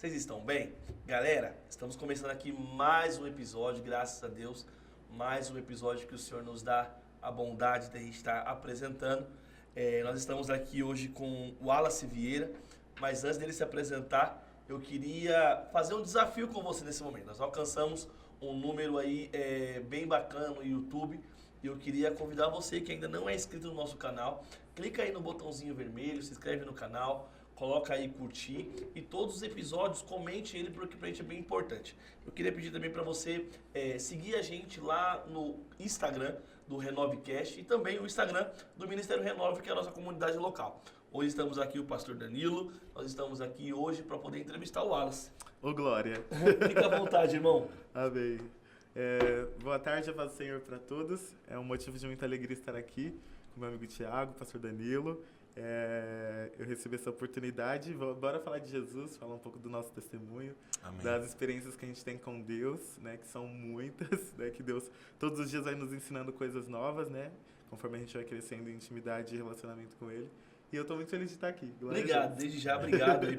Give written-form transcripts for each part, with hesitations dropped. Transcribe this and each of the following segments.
Vocês estão bem? Galera, estamos começando aqui mais um episódio, graças a Deus, mais um episódio que o Senhor nos dá a bondade de a gente estar apresentando. Nós estamos aqui hoje com o Wallace Vieira, mas antes dele se apresentar, eu queria fazer um desafio com você nesse momento. Nós alcançamos um número aí bem bacana no YouTube e eu queria convidar você que ainda não é inscrito no nosso canal, clica aí no botãozinho vermelho, se inscreve no canal, coloca aí curtir e todos os episódios comente ele porque pra gente é bem importante. Eu queria pedir também para você seguir a gente lá no Instagram do Renovecast e também o Instagram do Ministério Renove, que é a nossa comunidade local. Hoje estamos aqui o pastor Danilo, nós estamos aqui hoje para poder entrevistar o Wallace. Ô glória! Fica à vontade, irmão. Amém. Boa tarde, a paz do Senhor para todos. É um motivo de muita alegria estar aqui com meu amigo Tiago, pastor Danilo. Eu recebi essa oportunidade. Bora falar de Jesus, falar um pouco do nosso testemunho, Amém. Das experiências que a gente tem com Deus, né, que são muitas, né, que Deus todos os dias vai nos ensinando coisas novas, né, conforme a gente vai crescendo em intimidade e relacionamento com Ele. E eu estou muito feliz de estar aqui. Obrigado, desde já, obrigado aí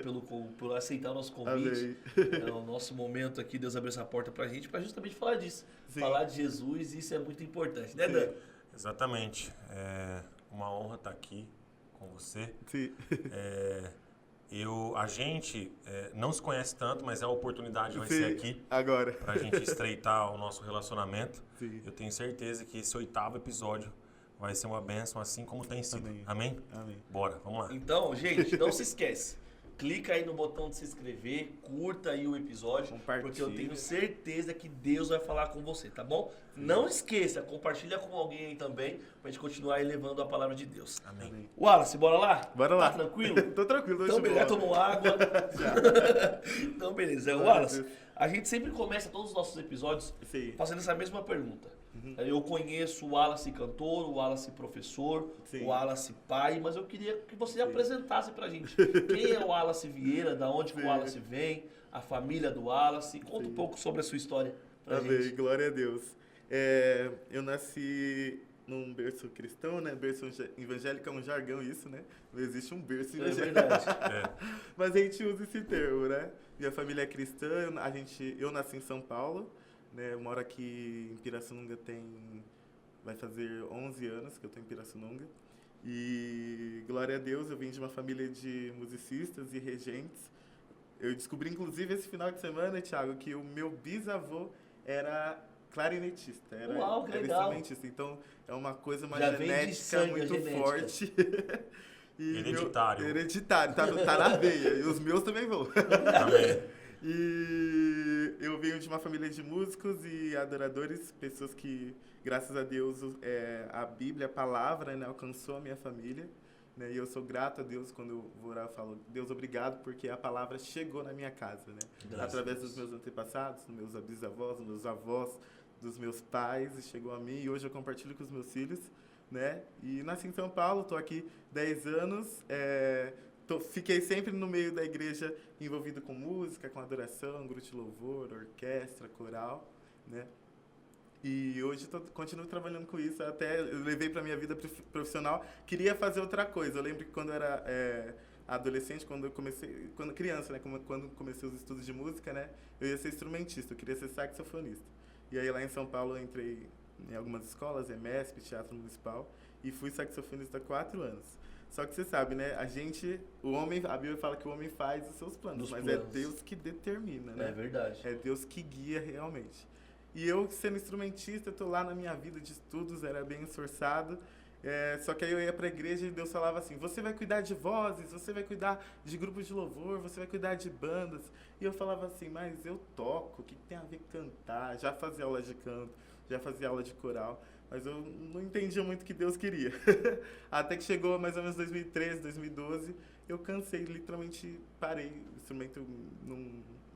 por aceitar o nosso convite. Amém. É o nosso momento aqui, Deus abriu essa porta pra gente, pra justamente falar disso. Sim. Falar de Jesus, isso é muito importante, né, Sim. Dan? Exatamente. É uma honra estar aqui com você. Sim. A gente não se conhece tanto, mas a oportunidade vai Sim. ser aqui Agora. para a gente estreitar o nosso relacionamento. Sim. Eu tenho certeza que esse 8º episódio vai ser uma bênção, assim como tem sido. Amém. Amém? Amém. Bora, vamos lá. Então, gente, não se esquece. Clica aí no botão de se inscrever, curta aí o episódio, Compartilha. porque eu tenho certeza que Deus vai falar com você, tá bom? Não esqueça, compartilha com alguém aí também, pra gente continuar elevando a palavra de Deus. Amém. Amém. Wallace, bora lá? Bora lá. Tá tranquilo? Tô tranquilo. Então, hoje beleza, boa. tomou água. Então, beleza. Wallace, a gente sempre começa todos os nossos episódios Sim. fazendo essa mesma pergunta. Eu conheço o Wallace cantor, o Wallace professor, Sim. o Wallace pai, mas eu queria que você Sim. apresentasse pra gente quem é o Wallace Vieira, da onde que o Sim. Wallace vem, a família do Wallace. Conta Sim. um pouco sobre a sua história pra Amém, gente. glória a Deus. Eu nasci num berço cristão, né? Berço evangélico é um jargão isso, né? Não existe um berço É evangélico. verdade. Mas a gente usa esse termo, né? Minha família é cristã, eu nasci em São Paulo, né? Eu moro aqui em Pirassununga vai fazer 11 anos que eu tô em Pirassununga. E glória a Deus, eu vim de uma família de musicistas e regentes. Eu descobri, inclusive, esse final de semana, Thiago, que o meu bisavô era clarinetista, era Uau, que legal. instrumentista. Então, é uma coisa, uma Já vem de genética sangue, a muito genética. forte. E Hereditário. hereditário, tá na veia. E os meus também vão. Amém. E eu venho de uma família de músicos e adoradores, pessoas que, graças a Deus, a Bíblia, a palavra, né, alcançou a minha família. Né, e eu sou grato a Deus quando eu vou orar, eu falo, Deus, obrigado, porque a palavra chegou na minha casa, né? Graças Através a Deus. dos meus antepassados, dos meus bisavós, dos meus avós, dos meus pais, e chegou a mim, e hoje eu compartilho com os meus filhos, né? E nasci em São Paulo, tô aqui 10 anos, fiquei sempre no meio da igreja envolvido com música, com adoração, grupo de louvor, orquestra, coral, né? E hoje continuo trabalhando com isso, até eu levei para minha vida profissional, queria fazer outra coisa. Eu lembro que quando eu era adolescente, quando criança, né, quando comecei os estudos de música, né, eu ia ser instrumentista, eu queria ser saxofonista. E aí lá em São Paulo eu entrei em algumas escolas, EMESP, Teatro Municipal, e fui saxofonista há 4 anos. Só que você sabe, né, a Bíblia fala que o homem faz os seus planos, mas é Deus que determina, né? É verdade. É Deus que guia realmente. E eu, sendo instrumentista, tô lá na minha vida de estudos, era bem esforçado. Só que aí eu ia pra igreja e Deus falava assim, você vai cuidar de vozes, você vai cuidar de grupos de louvor, você vai cuidar de bandas. E eu falava assim, mas eu toco, o que tem a ver cantar? Já fazia aula de canto, já fazia aula de coral, mas eu não entendia muito o que Deus queria. Até que chegou mais ou menos 2013, 2012, eu cansei, literalmente parei, o instrumento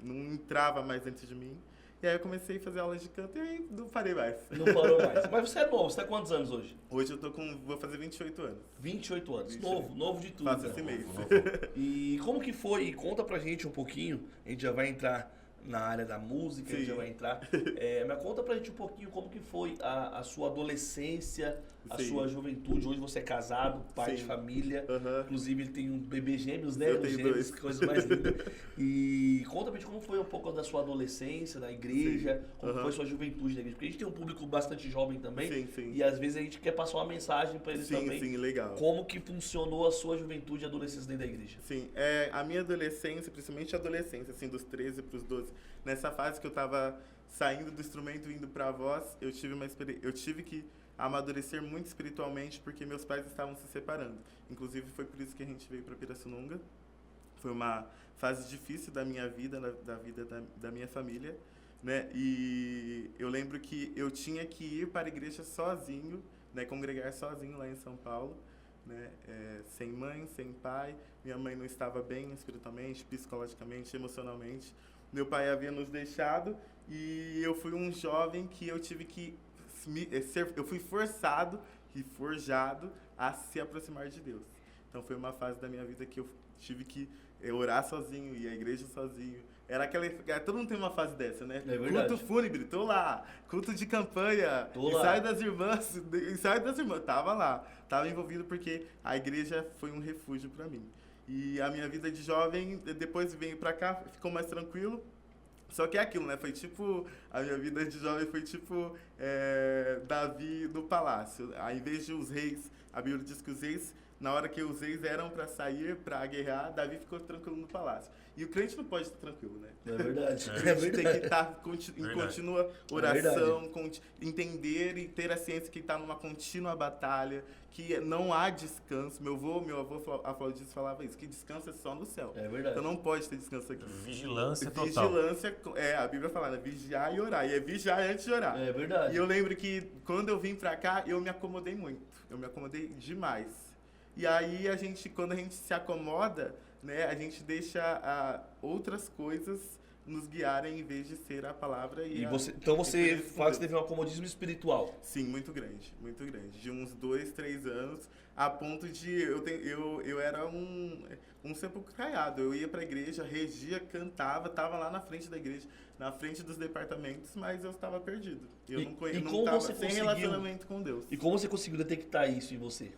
não entrava mais dentro de mim. E aí eu comecei a fazer aulas de canto e aí não parei mais. Não parou mais. Mas você é novo, você tá quantos anos hoje? Hoje eu vou fazer 28 anos. 28 anos. 28. Novo de tudo. Faço então. esse mês. E como que foi? Conta pra gente um pouquinho, a gente já vai entrar na área da música, a gente Sim. já vai entrar. Mas conta pra gente um pouquinho como que foi a sua adolescência, a Sim. sua juventude. Hoje você é casado, pai de Sim. família. Aham. Inclusive ele tem um bebê gêmeos, né? Eu Os tenho gêmeos, dois. que coisa mais linda. E conta pra gente como foi um pouco da sua adolescência, na igreja, como Aham. foi sua juventude na igreja. Porque a gente tem um público bastante jovem também. Sim, sim. E às vezes a gente quer passar uma mensagem pra eles Sim, também. sim, legal. Como que funcionou a sua juventude e adolescência dentro da igreja? Sim, a minha adolescência, principalmente a adolescência, assim, dos 13 para os 12, nessa fase que eu tava saindo do instrumento e indo pra voz, eu tive que amadurecer muito espiritualmente porque meus pais estavam se separando. Inclusive foi por isso que a gente veio para Pirassununga. Foi uma fase difícil da minha vida, da vida da minha família, né? E eu lembro que eu tinha que ir para a igreja sozinho, né? Congregar sozinho lá em São Paulo, né? Sem mãe, sem pai. Minha mãe não estava bem espiritualmente, psicologicamente, emocionalmente. Meu pai havia nos deixado e eu fui um jovem que eu tive que eu fui forçado e forjado a se aproximar de Deus. Então foi uma fase da minha vida que eu tive que orar sozinho, ir à igreja sozinho. Era todo mundo tem uma fase dessa, né? É verdade. Culto fúnebre, tô lá. Culto de campanha, ensaio das irmãs, tava lá. Tava envolvido porque a igreja foi um refúgio para mim. E a minha vida de jovem, depois veio pra cá, ficou mais tranquilo. Só que é aquilo, né? Foi tipo, a minha vida de jovem foi tipo Davi no palácio. Ao invés de os reis, a Bíblia diz que os reis, na hora que os reis eram para sair, para guerrear, Davi ficou tranquilo no palácio. E o crente não pode estar tranquilo, né? É verdade. A gente tem que estar em contínua oração, entender e ter a ciência que está numa contínua batalha, que não há descanso. Meu avô Afrodite falava isso, que descanso é só no céu. É verdade. Então não pode ter descanso aqui. Vigilância total. Vigilância, a Bíblia fala, né? Vigiar e orar. E é vigiar antes de orar. É verdade. E eu lembro que quando eu vim pra cá, eu me acomodei muito. Eu me acomodei demais. E aí, quando a gente se acomoda, né, a gente deixa outras coisas nos guiarem em vez de ser a palavra então você fala que você teve um acomodismo espiritual. Sim, muito grande, muito grande. De uns 2, 3 anos, a ponto de eu era um sepulcro caiado. Eu ia pra igreja, regia, cantava, tava lá na frente da igreja, na frente dos departamentos, mas eu estava perdido. Eu não estava sem relacionamento com Deus. E como você conseguiu detectar isso em você?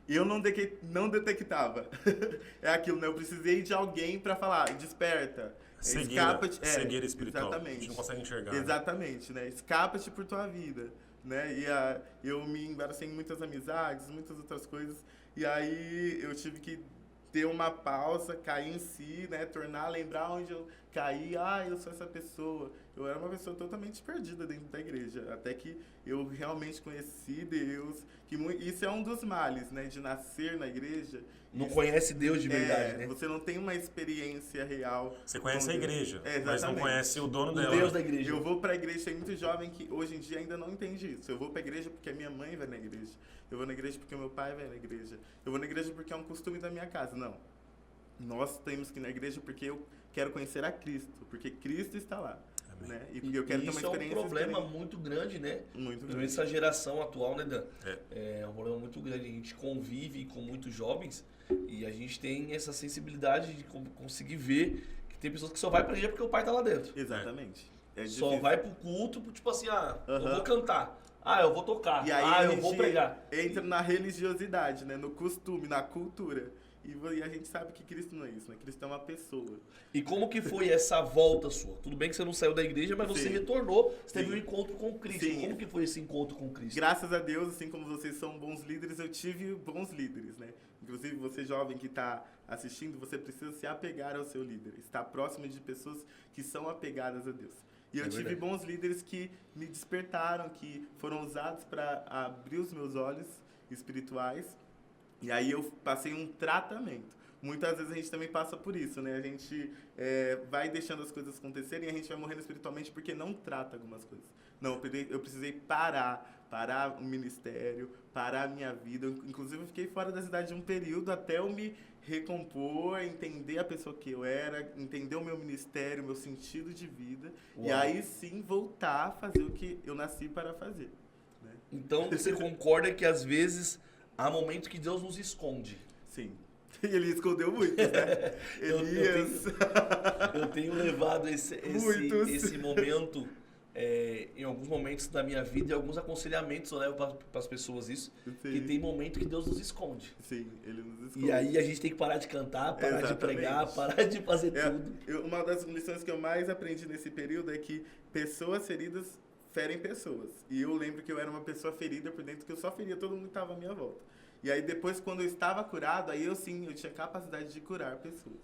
Eu não detectava. É aquilo, né? Eu precisei de alguém para falar, desperta. Cegueira espiritual. Exatamente. A gente não consegue enxergar. Exatamente, né? Escapa-te por tua vida, né? E eu me embaracei em muitas amizades, muitas outras coisas. E aí eu tive que ter uma pausa, cair em si, né? Lembrar onde eu caí. Eu sou essa pessoa. Eu era uma pessoa totalmente perdida dentro da igreja. Até que eu realmente conheci Deus. Isso é um dos males, né? De nascer na igreja. Não conhece Deus de verdade, né? Você não tem uma experiência real. Você conhece a igreja, mas não exatamente. conhece o dono dela. Deus da igreja. Eu vou pra igreja, tem muito jovem que hoje em dia ainda não entende isso. Eu vou pra igreja porque a minha mãe vai na igreja. Eu vou na igreja porque o meu pai vai na igreja. Eu vou na igreja porque é um costume da minha casa. Não. Nós temos que ir na igreja porque eu quero conhecer a Cristo. Porque Cristo está lá. Né? E eu quero ter uma experiência. Isso é um problema muito grande, né? Muito grande. Nessa geração atual, né, Dan? É um problema muito grande. A gente convive com muitos jovens e a gente tem essa sensibilidade de conseguir ver que tem pessoas que só vai pra igreja porque o pai tá lá dentro. Exatamente. Só vai pro culto, tipo assim, eu vou cantar. Eu vou tocar. E aí eu vou pregar. Entra na religiosidade, né? No costume, na cultura. E a gente sabe que Cristo não é isso, né? Cristo é uma pessoa. E como que foi essa volta sua? Tudo bem que você não saiu da igreja, mas você retornou, você teve um encontro com Cristo. Sim. Como que foi esse encontro com Cristo? Graças a Deus, assim como vocês são bons líderes, eu tive bons líderes, né? Inclusive, você jovem que está assistindo, você precisa se apegar ao seu líder. Estar próximo de pessoas que são apegadas a Deus. E eu tive bons líderes que me despertaram, que foram usados para abrir os meus olhos espirituais. E aí eu passei um tratamento. Muitas vezes a gente também passa por isso, né? A gente vai deixando as coisas acontecerem e a gente vai morrendo espiritualmente porque não trata algumas coisas. Não, eu precisei parar o ministério, parar a minha vida. Inclusive eu fiquei fora da cidade um período até eu me recompor, entender a pessoa que eu era, entender o meu ministério, o meu sentido de vida. Uau. E aí sim voltar a fazer o que eu nasci para fazer. Né? Então você concorda que às vezes há momentos que Deus nos esconde. Sim. E ele escondeu muitos, né? Elias. Eu tenho levado Muitos. esse momento, em alguns momentos da minha vida, e alguns aconselhamentos eu levo para as pessoas isso, que tem momento que Deus nos esconde. Sim, ele nos esconde. E aí a gente tem que parar de cantar, parar de pregar, parar de fazer tudo. Uma das lições que eu mais aprendi nesse período é que pessoas feridas ferem pessoas. E eu lembro que eu era uma pessoa ferida por dentro, que eu só feria todo mundo que estava à minha volta. E aí depois, quando eu estava curado, aí eu tinha capacidade de curar pessoas.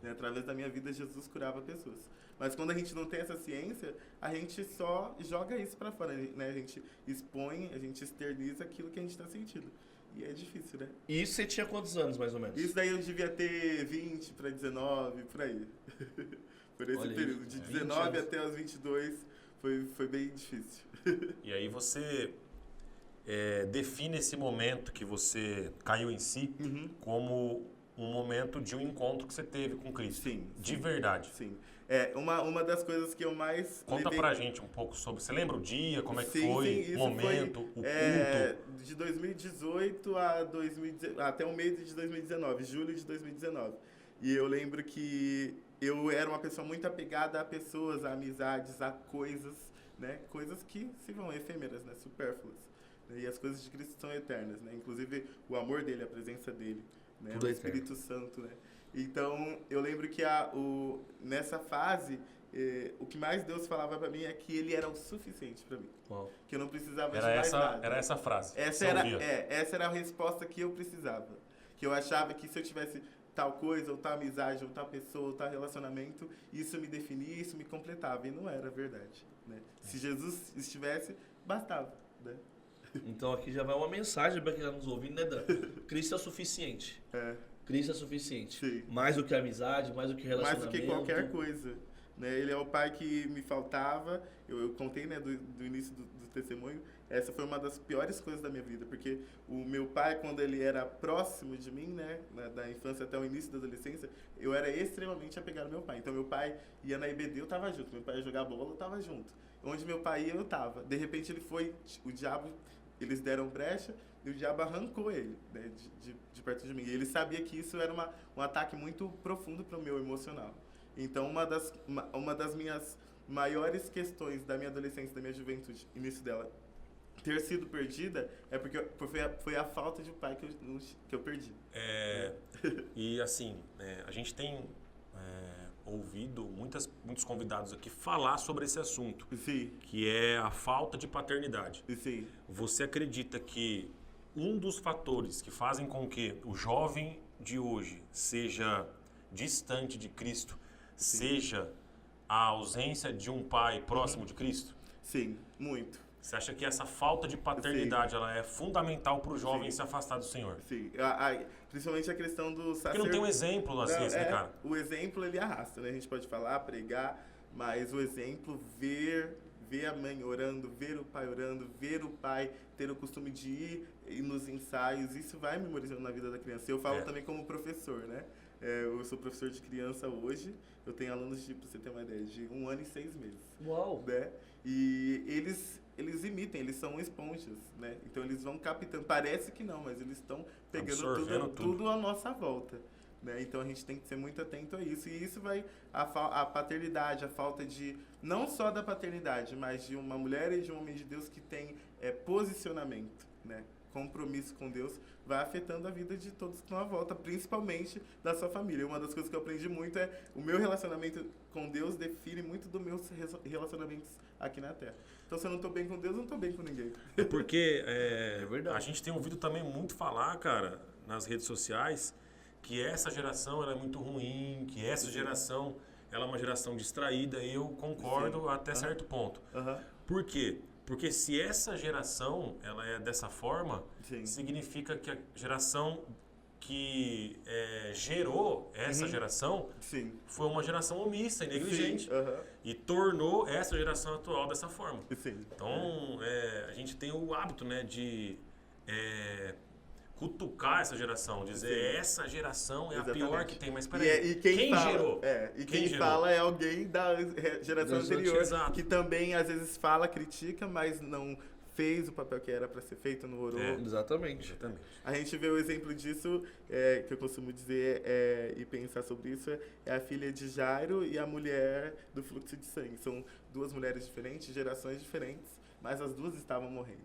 Né? Através da minha vida, Jesus curava pessoas. Mas quando a gente não tem essa ciência, a gente só joga isso pra fora, né? A gente expõe, a gente externiza aquilo que a gente tá sentindo. E é difícil, né? E isso você tinha quantos anos, mais ou menos? Isso daí eu devia ter 20 para 19, por aí. Por esse Olha aí, período. De 20 19 anos. até os 22 foi bem difícil. E aí você define esse momento que você caiu em si como um momento de um encontro que você teve com Cristo. Sim. De verdade. Sim. Uma das coisas que eu mais Conta pra gente um pouco sobre... Você lembra o dia, como é que Sim, foi, isso o momento, foi, o culto? De 2018 até o mês de 2019, julho de 2019. E eu lembro que eu era uma pessoa muito apegada a pessoas, a amizades, a coisas, né? Coisas que se vão efêmeras, né? Supérfluas. E as coisas de Cristo são eternas, né? Inclusive o amor dele, a presença dele, né? Tudo O é Espírito Santo, né? Então, eu lembro que nessa fase, o que mais Deus falava para mim é que ele era o suficiente para mim. Uau. Que eu não precisava Era de mais nada. Era essa frase. Essa era a resposta que eu precisava. Que eu achava que se eu tivesse tal coisa, ou tal amizade, ou tal pessoa, ou tal relacionamento, isso me definia, isso me completava. E não era verdade, né? Se Jesus estivesse, bastava, né? Então aqui já vai uma mensagem para quem está nos ouvindo, né, Dan? Cristo é o suficiente. Cristo é suficiente. Sim. Mais do que amizade, mais do que Mais relacionamento. do que qualquer coisa. Né? Ele é o pai que me faltava. Eu contei, né, do início do testemunho. Essa foi uma das piores coisas da minha vida. Porque o meu pai, quando ele era próximo de mim, né, da infância até o início da adolescência, eu era extremamente apegado ao meu pai. Então meu pai ia na IBD, eu tava junto. Meu pai ia jogar bola, eu tava junto. Onde meu pai ia, eu tava. De repente ele foi, o diabo, eles deram brecha, e o diabo arrancou ele, né, de perto de mim. E ele sabia que isso era um ataque muito profundo para o meu emocional. Então, uma das minhas maiores questões da minha adolescência, da minha juventude, início dela, ter sido perdida, é porque foi a falta de pai que eu perdi. E assim, a gente tem ouvido muitos convidados aqui falar sobre esse assunto, Sim. que é a falta de paternidade. Sim. Você acredita que um dos fatores que fazem com que o jovem de hoje seja distante de Cristo seja a ausência de um pai próximo de Cristo? Sim, muito. Você acha que essa falta de paternidade ela é fundamental para o jovem se afastar do Senhor? Sim. Principalmente a questão do sacerdote. Porque não tem um exemplo às vezes, né, cara? O exemplo, ele arrasta, né? A gente pode falar, pregar, mas o exemplo, ver a mãe orando, ver o pai orando, ver o pai ter o costume de ir nos ensaios, isso vai memorizando na vida da criança. Eu falo também como professor, né? Eu sou professor de criança hoje, eu tenho alunos, pra você ter uma ideia, de 1 ano e 6 meses. Uau! Né? E eles imitem, eles são esponjas, né? Então eles vão captando, parece que não, mas eles estão pegando tudo à nossa volta. Né? Então a gente tem que ser muito atento a isso. E isso vai, a paternidade, a falta de, não só da paternidade, mas de uma mulher e de um homem de Deus que tem posicionamento, né? Compromisso com Deus, vai afetando a vida de todos que estão à volta, principalmente da sua família. Uma das coisas que eu aprendi muito é o meu relacionamento com Deus define muito dos meus relacionamentos aqui na Terra. Então, se eu não estou bem com Deus, eu não estou bem com ninguém. Porque verdade. a gente tem ouvido também muito falar, cara, nas redes sociais, que essa geração ela é muito ruim, que essa geração ela é uma geração distraída, e eu concordo até certo ponto. Por quê? Porque se essa geração ela é dessa forma, significa que a geração que gerou essa geração foi uma geração omissa e negligente. E tornou essa geração atual dessa forma. Então, a gente tem o hábito, né, de cutucar essa geração, dizer essa geração é a pior que tem, mas peraí, quem gerou? Quem fala é alguém da geração anterior, que também às vezes fala, critica, mas não fez o papel que era para ser feito, não orou. Exatamente. A gente vê o exemplo disso, que eu costumo dizer e pensar sobre isso, é a filha de Jairo e a mulher do fluxo de sangue. São duas mulheres diferentes, gerações diferentes, mas as duas estavam morrendo.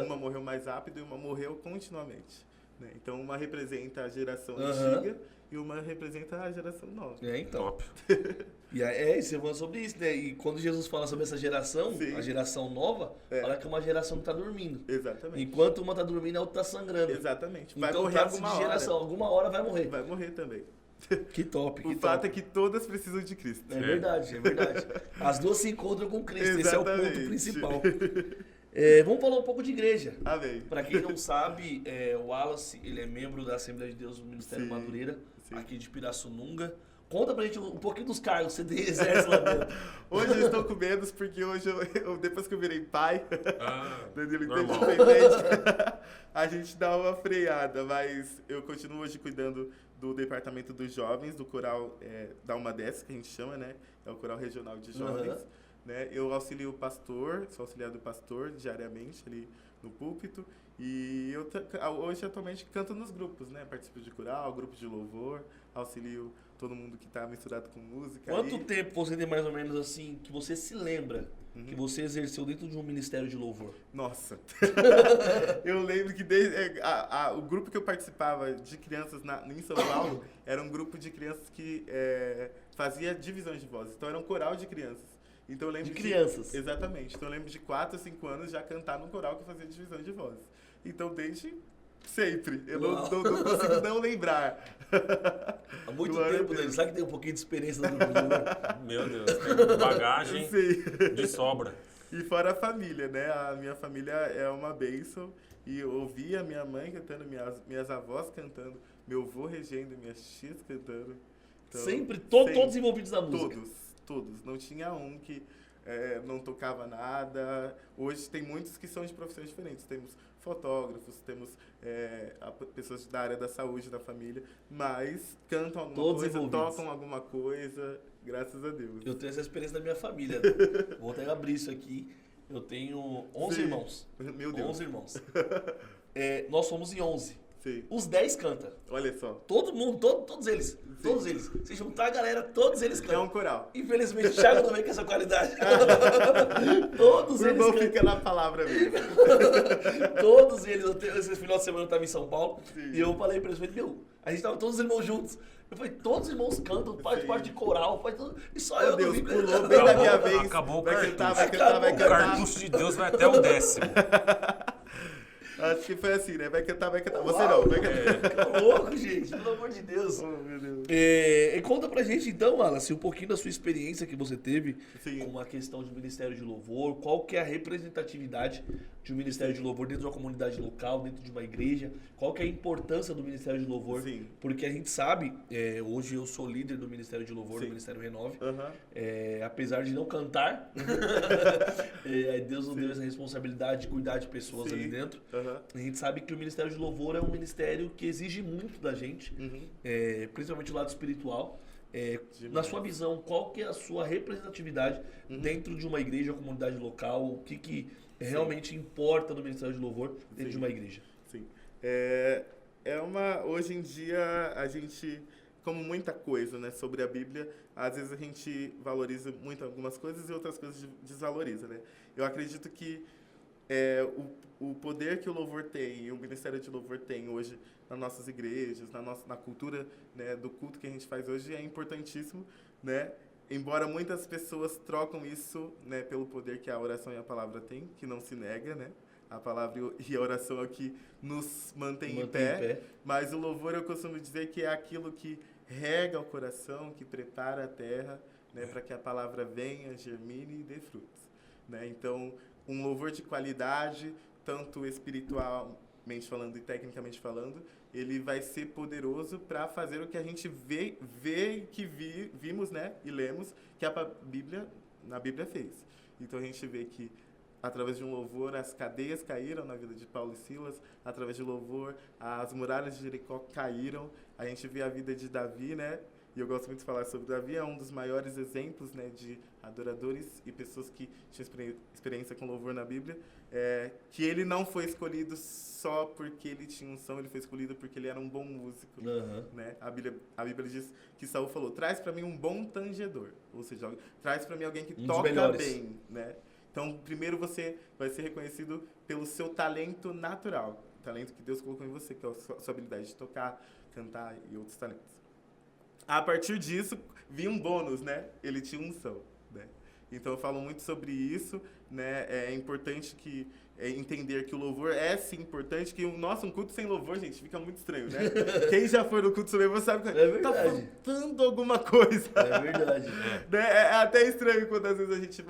Uma morreu mais rápido e uma morreu continuamente. Né? Então, uma representa a geração antiga e uma representa a geração nova. Então. Top. E você falou sobre isso, né? E quando Jesus fala sobre essa geração, a geração nova, fala que é uma geração que está dormindo. Exatamente. Enquanto uma está dormindo, a outra está sangrando. Exatamente. Vai então, morrer alguma hora. Geração, alguma hora vai morrer. Vai morrer também. Que top. O fato é que todas precisam de Cristo. É verdade. As duas se encontram com Cristo. Exatamente. Esse é o ponto principal. Vamos falar um pouco de igreja. Amém. Para quem não sabe, o Wallace, ele é membro da Assembleia de Deus do Ministério Madureira, aqui de Pirassununga. Conta pra gente um pouquinho dos cargos que você exerce lá dentro. Hoje eu estou com menos, porque hoje, depois que eu virei pai, Danilo normal. independente, a gente dá uma freada, mas eu continuo hoje cuidando do departamento dos jovens, do coral da UMADES, que a gente chama, né? É o coral regional de jovens. Né? Eu auxilio o pastor, sou auxiliar do pastor diariamente ali no púlpito. E eu hoje atualmente canto nos grupos, né? Participo de coral, grupo de louvor, auxilio todo mundo que está misturado com música. Quanto tempo você tem mais ou menos assim, que você se lembra que você exerceu dentro de um ministério de louvor? Nossa! Eu lembro que o grupo que eu participava de crianças em São Paulo era um grupo de crianças que fazia divisão de vozes. Então era um coral de crianças. Então, eu lembro de crianças? Exatamente. Então eu lembro de 4 a 5 anos já cantar num coral que fazia divisão de vozes. Então desde sempre. Eu não consigo não lembrar. Há muito tempo, Dani. Sabe que tem um pouquinho de experiência no grupo de louvor? Meu Deus, tem bagagem de sobra. E fora a família, né? A minha família é uma bênção. E eu ouvia minha mãe cantando, minhas avós cantando, meu avô regendo, minhas tias cantando. Então, sempre, todos envolvidos na música? Todos. Não tinha um que não tocava nada. Hoje tem muitos que são de profissões diferentes. Temos fotógrafos, temos pessoas da área da saúde, da família, mas cantam alguma coisa, tocam alguma coisa, graças a Deus. Eu tenho essa experiência da minha família. Vou até abrir isso aqui. Eu tenho 11 irmãos. Meu Deus. 11 irmãos. Nós somos em 11. Sim. Os 10 cantam. Olha só. Todo mundo, todos eles. Sim. Todos eles. Se juntar a galera, todos eles cantam. É um coral. Infelizmente, o Thiago não vem com essa qualidade. Todos eles cantam. O irmão fica na palavra mesmo. Todos eles. Esse final de semana eu estava em São Paulo. Sim. E eu falei pra eles, a gente tava todos os irmãos juntos. Eu falei, todos os irmãos cantam, faz parte de coral, faz tudo. E só eu Deus, não pulou bem da minha vez. Acabou o vai cartucho. cantar. O cartucho de Deus vai até o 10º. Acho que foi assim, né? Vai cantar. Você não, vai cantar. Tá louco, gente, pelo amor de Deus. Oh, meu Deus. E conta pra gente então, Wallace, um pouquinho da sua experiência que você teve com a questão de Ministério de Louvor, qual que é a representatividade de um Ministério de Louvor dentro de uma comunidade local, dentro de uma igreja, qual que é a importância do Ministério de Louvor, porque a gente sabe, hoje eu sou líder do Ministério de Louvor, do Ministério Renove, apesar de não cantar, Deus nos deu essa responsabilidade de cuidar de pessoas ali dentro. A gente sabe que o Ministério de Louvor é um ministério que exige muito da gente, principalmente o lado espiritual. Na sua visão, qual que é a sua representatividade dentro de uma igreja, uma comunidade local? O que realmente importa no Ministério de Louvor dentro de uma igreja? Sim. Hoje em dia, a gente, como muita coisa, né, sobre a Bíblia, às vezes a gente valoriza muito algumas coisas e outras coisas desvaloriza, né? Eu acredito que o poder que o louvor tem e o Ministério de Louvor tem hoje nas nossas igrejas, na cultura, né, do culto que a gente faz hoje é importantíssimo, né? Embora muitas pessoas trocam isso, né, pelo poder que a oração e a palavra têm, que não se nega, né? A palavra e a oração é o que nos mantém em pé, mas o louvor eu costumo dizer que é aquilo que rega o coração, que prepara a terra, né, para que a palavra venha, germine e dê frutos, né? Então, um louvor de qualidade, tanto espiritualmente falando e tecnicamente falando, ele vai ser poderoso para fazer o que a gente vimos, né, e lemos que na Bíblia fez. Então a gente vê que através de um louvor as cadeias caíram na vida de Paulo e Silas, através de louvor as muralhas de Jericó caíram. A gente vê a vida de Davi, né, E eu gosto muito de falar sobre Davi, é um dos maiores exemplos, né, de adoradores e pessoas que tinham experiência com louvor na Bíblia, que ele não foi escolhido só porque ele tinha unção, ele foi escolhido porque ele era um bom músico. Né? A Bíblia diz que Saul falou, traz para mim um bom tangedor, ou seja, traz para mim alguém que toca bem. Né? Então, primeiro você vai ser reconhecido pelo seu talento natural, o talento que Deus colocou em você, que é a sua habilidade de tocar, cantar e outros talentos. A partir disso, vinha um bônus, né? Ele tinha unção, né? Então, eu falo muito sobre isso, né? É importante entender que o louvor é, sim, importante, que um culto sem louvor, gente, fica muito estranho, né? Quem já foi no culto sem louvor sabe que tá faltando alguma coisa. É verdade. Né? É até estranho quando, às vezes, a gente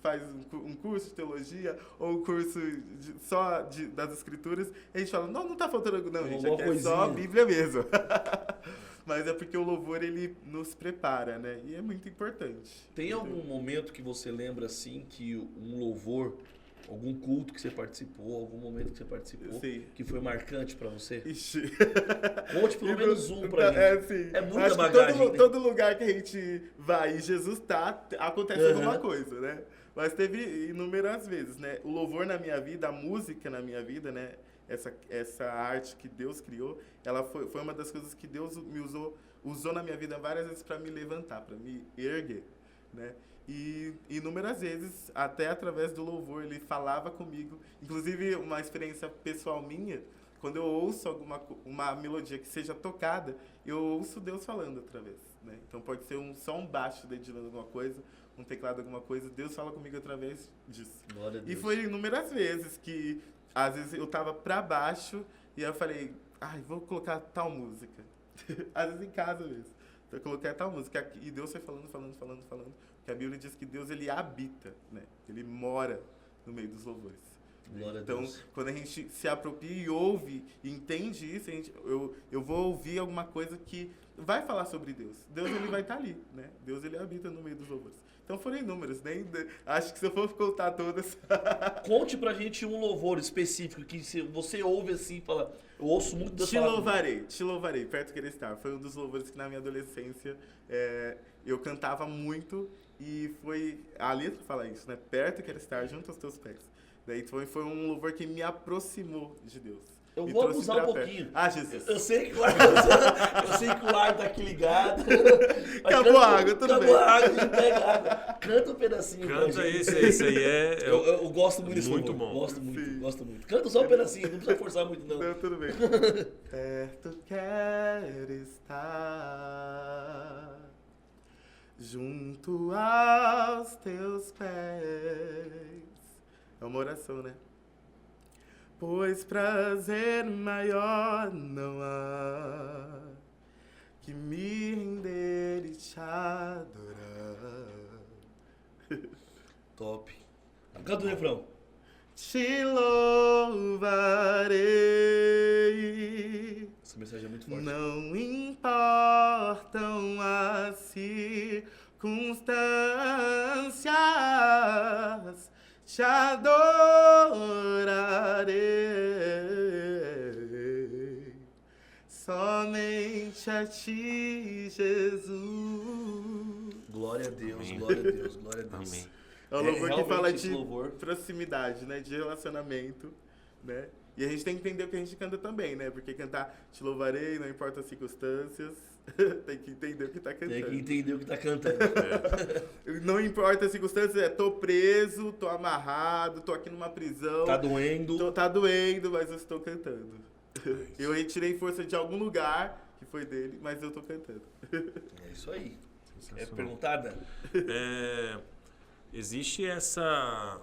faz um curso de teologia ou um curso das escrituras, e a gente fala, não tá faltando algo, não, gente, aqui é só a Bíblia mesmo. Mas é porque o louvor, ele nos prepara, né? E é muito importante. Tem algum momento que você lembra, assim, que um louvor, algum culto que você participou, algum momento que você participou, que foi marcante pra você? Ixi. Conte pelo menos um pra gente. É muita bagagem. Todo lugar que a gente vai e Jesus acontece alguma coisa, né? Mas teve inúmeras vezes, né? O louvor na minha vida, a música na minha vida, né? Essa arte que Deus criou, ela foi uma das coisas que Deus me usou na minha vida várias vezes para me levantar, para me erguer, né? E inúmeras vezes, até através do louvor, ele falava comigo. Inclusive, uma experiência pessoal minha, quando eu ouço uma melodia que seja tocada, eu ouço Deus falando através, né? Então pode ser só um baixo dedilhando alguma coisa, um teclado alguma coisa, Deus fala comigo através disso. Glória a Deus. E foi inúmeras vezes que às vezes eu tava pra baixo e eu falei, vou colocar tal música. Às vezes em casa mesmo. Então eu coloquei tal música. E Deus foi falando. Porque a Bíblia diz que Deus, ele habita, né? Ele mora no meio dos louvores. Glória então, a Deus. Quando a gente se apropria e ouve e entende isso, eu vou ouvir alguma coisa que vai falar sobre Deus. Deus, ele vai estar ali, né? Deus, ele habita no meio dos louvores. Então foram inúmeros, acho que se eu for contar todas... Conte pra gente um louvor específico que você ouve assim e fala, eu ouço muito Deus falar. Te louvarei, perto que ele está. Foi um dos louvores que na minha adolescência eu cantava muito e a letra fala isso, né? Perto que ele está, junto aos teus pés. Daí foi um louvor que me aproximou de Deus. Eu vou abusar um pouquinho. Jesus. Eu sei que o ar tá aqui ligado. Acabou a água, tudo bem. Acabou a água, a gente pega água. Canta um pedacinho. Canta esse aí eu gosto muito desse muito louvor. bom. Gosto muito. Canta só um pedacinho, não precisa forçar muito não. Não, tudo bem. Perto quero estar, junto aos teus pés. É uma oração, né? Pois prazer maior não há que me render e te adorar. Top. Canta o refrão. Te louvarei. Essa mensagem é muito forte. Não importam as circunstâncias, te adorarei, somente a ti, Jesus. Glória a Deus, Amém. glória a Deus, glória a Deus. Amém. É um louvor que fala de louvor. proximidade, né? De relacionamento, né? E a gente tem que entender o que a gente canta também, né? Porque cantar te louvarei, não importa as circunstâncias, tem que entender o que tá cantando. Tem que entender o que tá cantando. Não importa as circunstâncias, tô preso, tô amarrado, tô aqui numa prisão. Tá doendo. Tá doendo, mas eu estou cantando. Eu retirei força de algum lugar que foi dele, mas eu tô cantando. É isso aí. É perguntada? Existe essa...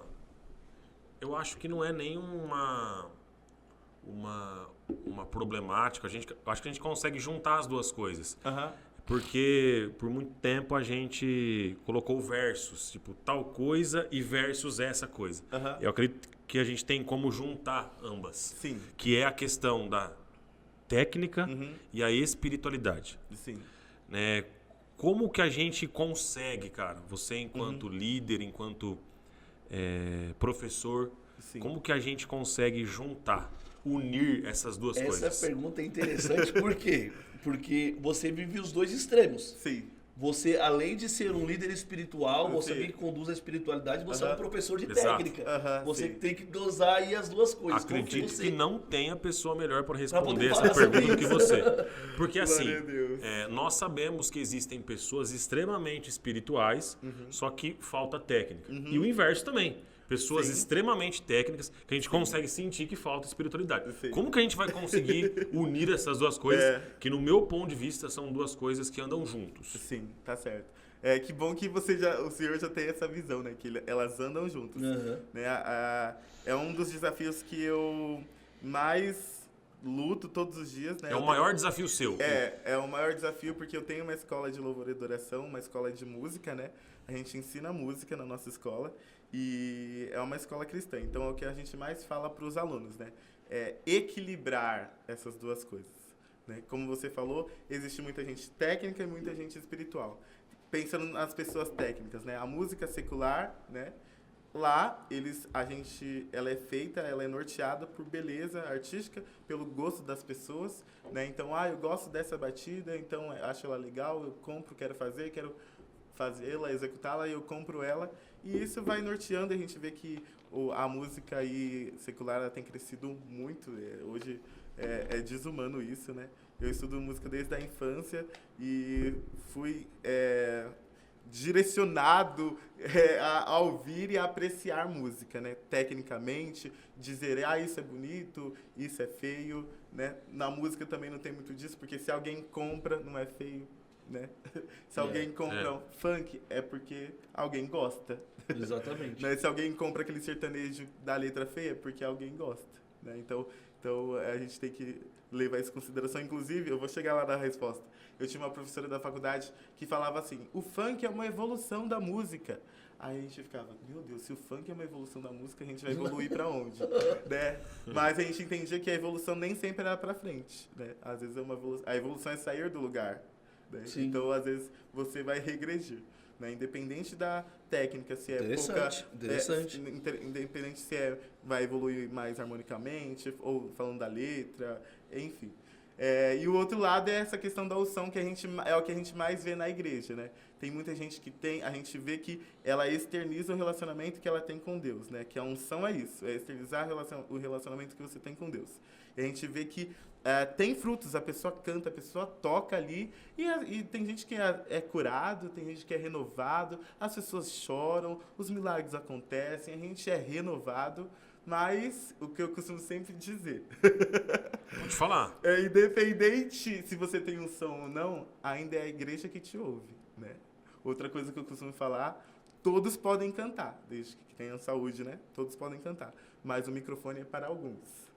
Eu acho que não é nem uma problemática. Acho que a gente consegue juntar as duas coisas. Porque por muito tempo a gente colocou versos, tipo tal coisa e versus essa coisa. Eu acredito que a gente tem como juntar ambas. Sim. Que é a questão da técnica e a espiritualidade. Sim. Né? Como que a gente consegue, cara, você enquanto líder, enquanto professor, Sim. Como que a gente consegue juntar, unir essas duas coisas? Essa pergunta é interessante, por quê? Porque você vive os dois extremos. Sim. Você, além de ser um líder espiritual, você Sim. alguém que conduz a espiritualidade, você é um professor de Exato. técnica. Você Sim. tem que dosar aí as duas coisas. Acredito você... que não tenha pessoa melhor para poder responder essa falar sobre pergunta do que isso. você. Porque assim, Glória a Deus. nós sabemos que existem pessoas extremamente espirituais, só que falta técnica. E o inverso também. Pessoas Sim. extremamente técnicas que a gente consegue sentir que falta espiritualidade. Sim. Como que a gente vai conseguir unir essas duas coisas? Que no meu ponto de vista são duas coisas que andam juntos. Sim, tá certo. Que bom que o senhor já tem essa visão, né? Que elas andam juntas. Né? É um dos desafios que eu mais luto todos os dias, né? É o maior desafio seu. É o maior desafio porque eu tenho uma escola de louvor e adoração, uma escola de música, né? A gente ensina música na nossa escola e é uma escola cristã. Então, é o que a gente mais fala para os alunos, né? É equilibrar essas duas coisas. Né? Como você falou, existe muita gente técnica e muita gente espiritual. Pensando nas pessoas técnicas, né? A música secular, né? Lá, ela é feita, ela é norteada por beleza artística, pelo gosto das pessoas, né? Então, eu gosto dessa batida, então acho ela legal, eu compro, quero fazê-la, executá-la, e eu compro ela. E isso vai norteando, a gente vê que a música aí secular ela tem crescido muito. Hoje é desumano isso, né? Eu estudo música desde a infância e fui direcionado a ouvir e a apreciar música, né? Tecnicamente, dizer, isso é bonito, isso é feio, né? Na música também não tem muito disso, porque se alguém compra, não é feio, né? Se alguém compra funk, é porque alguém gosta. Exatamente. Né? Se alguém compra aquele sertanejo da letra feia, é porque alguém gosta, né? Então a gente tem que levar isso em consideração. Inclusive, eu vou chegar lá na resposta. Eu tinha uma professora da faculdade que falava assim, o funk é uma evolução da música. Aí a gente ficava, meu Deus, se o funk é uma evolução da música, a gente vai evoluir pra onde? Né? Mas a gente entendia que a evolução nem sempre era pra frente. Né? Às vezes a evolução é sair do lugar. Né? Então, às vezes, você vai regredir. Né? Independente da técnica, se é Interessante. Independente se vai evoluir mais harmonicamente, ou falando da letra, enfim. E o outro lado é essa questão da unção, que é o que a gente mais vê na igreja, né? Tem muita gente a gente vê que ela externiza o relacionamento que ela tem com Deus, né? Que a unção é isso, é externizar o relacionamento que você tem com Deus. E a gente vê que tem frutos, a pessoa canta, a pessoa toca ali, e tem gente que é curado, tem gente que é renovado, as pessoas choram, os milagres acontecem, a gente é renovado, mas o que eu costumo sempre dizer... Vou te falar. Independente se você tem unção ou não, ainda é a igreja que te ouve, né? Outra coisa que eu costumo falar, todos podem cantar, desde que tenham saúde, né? Todos podem cantar, mas o microfone é para alguns.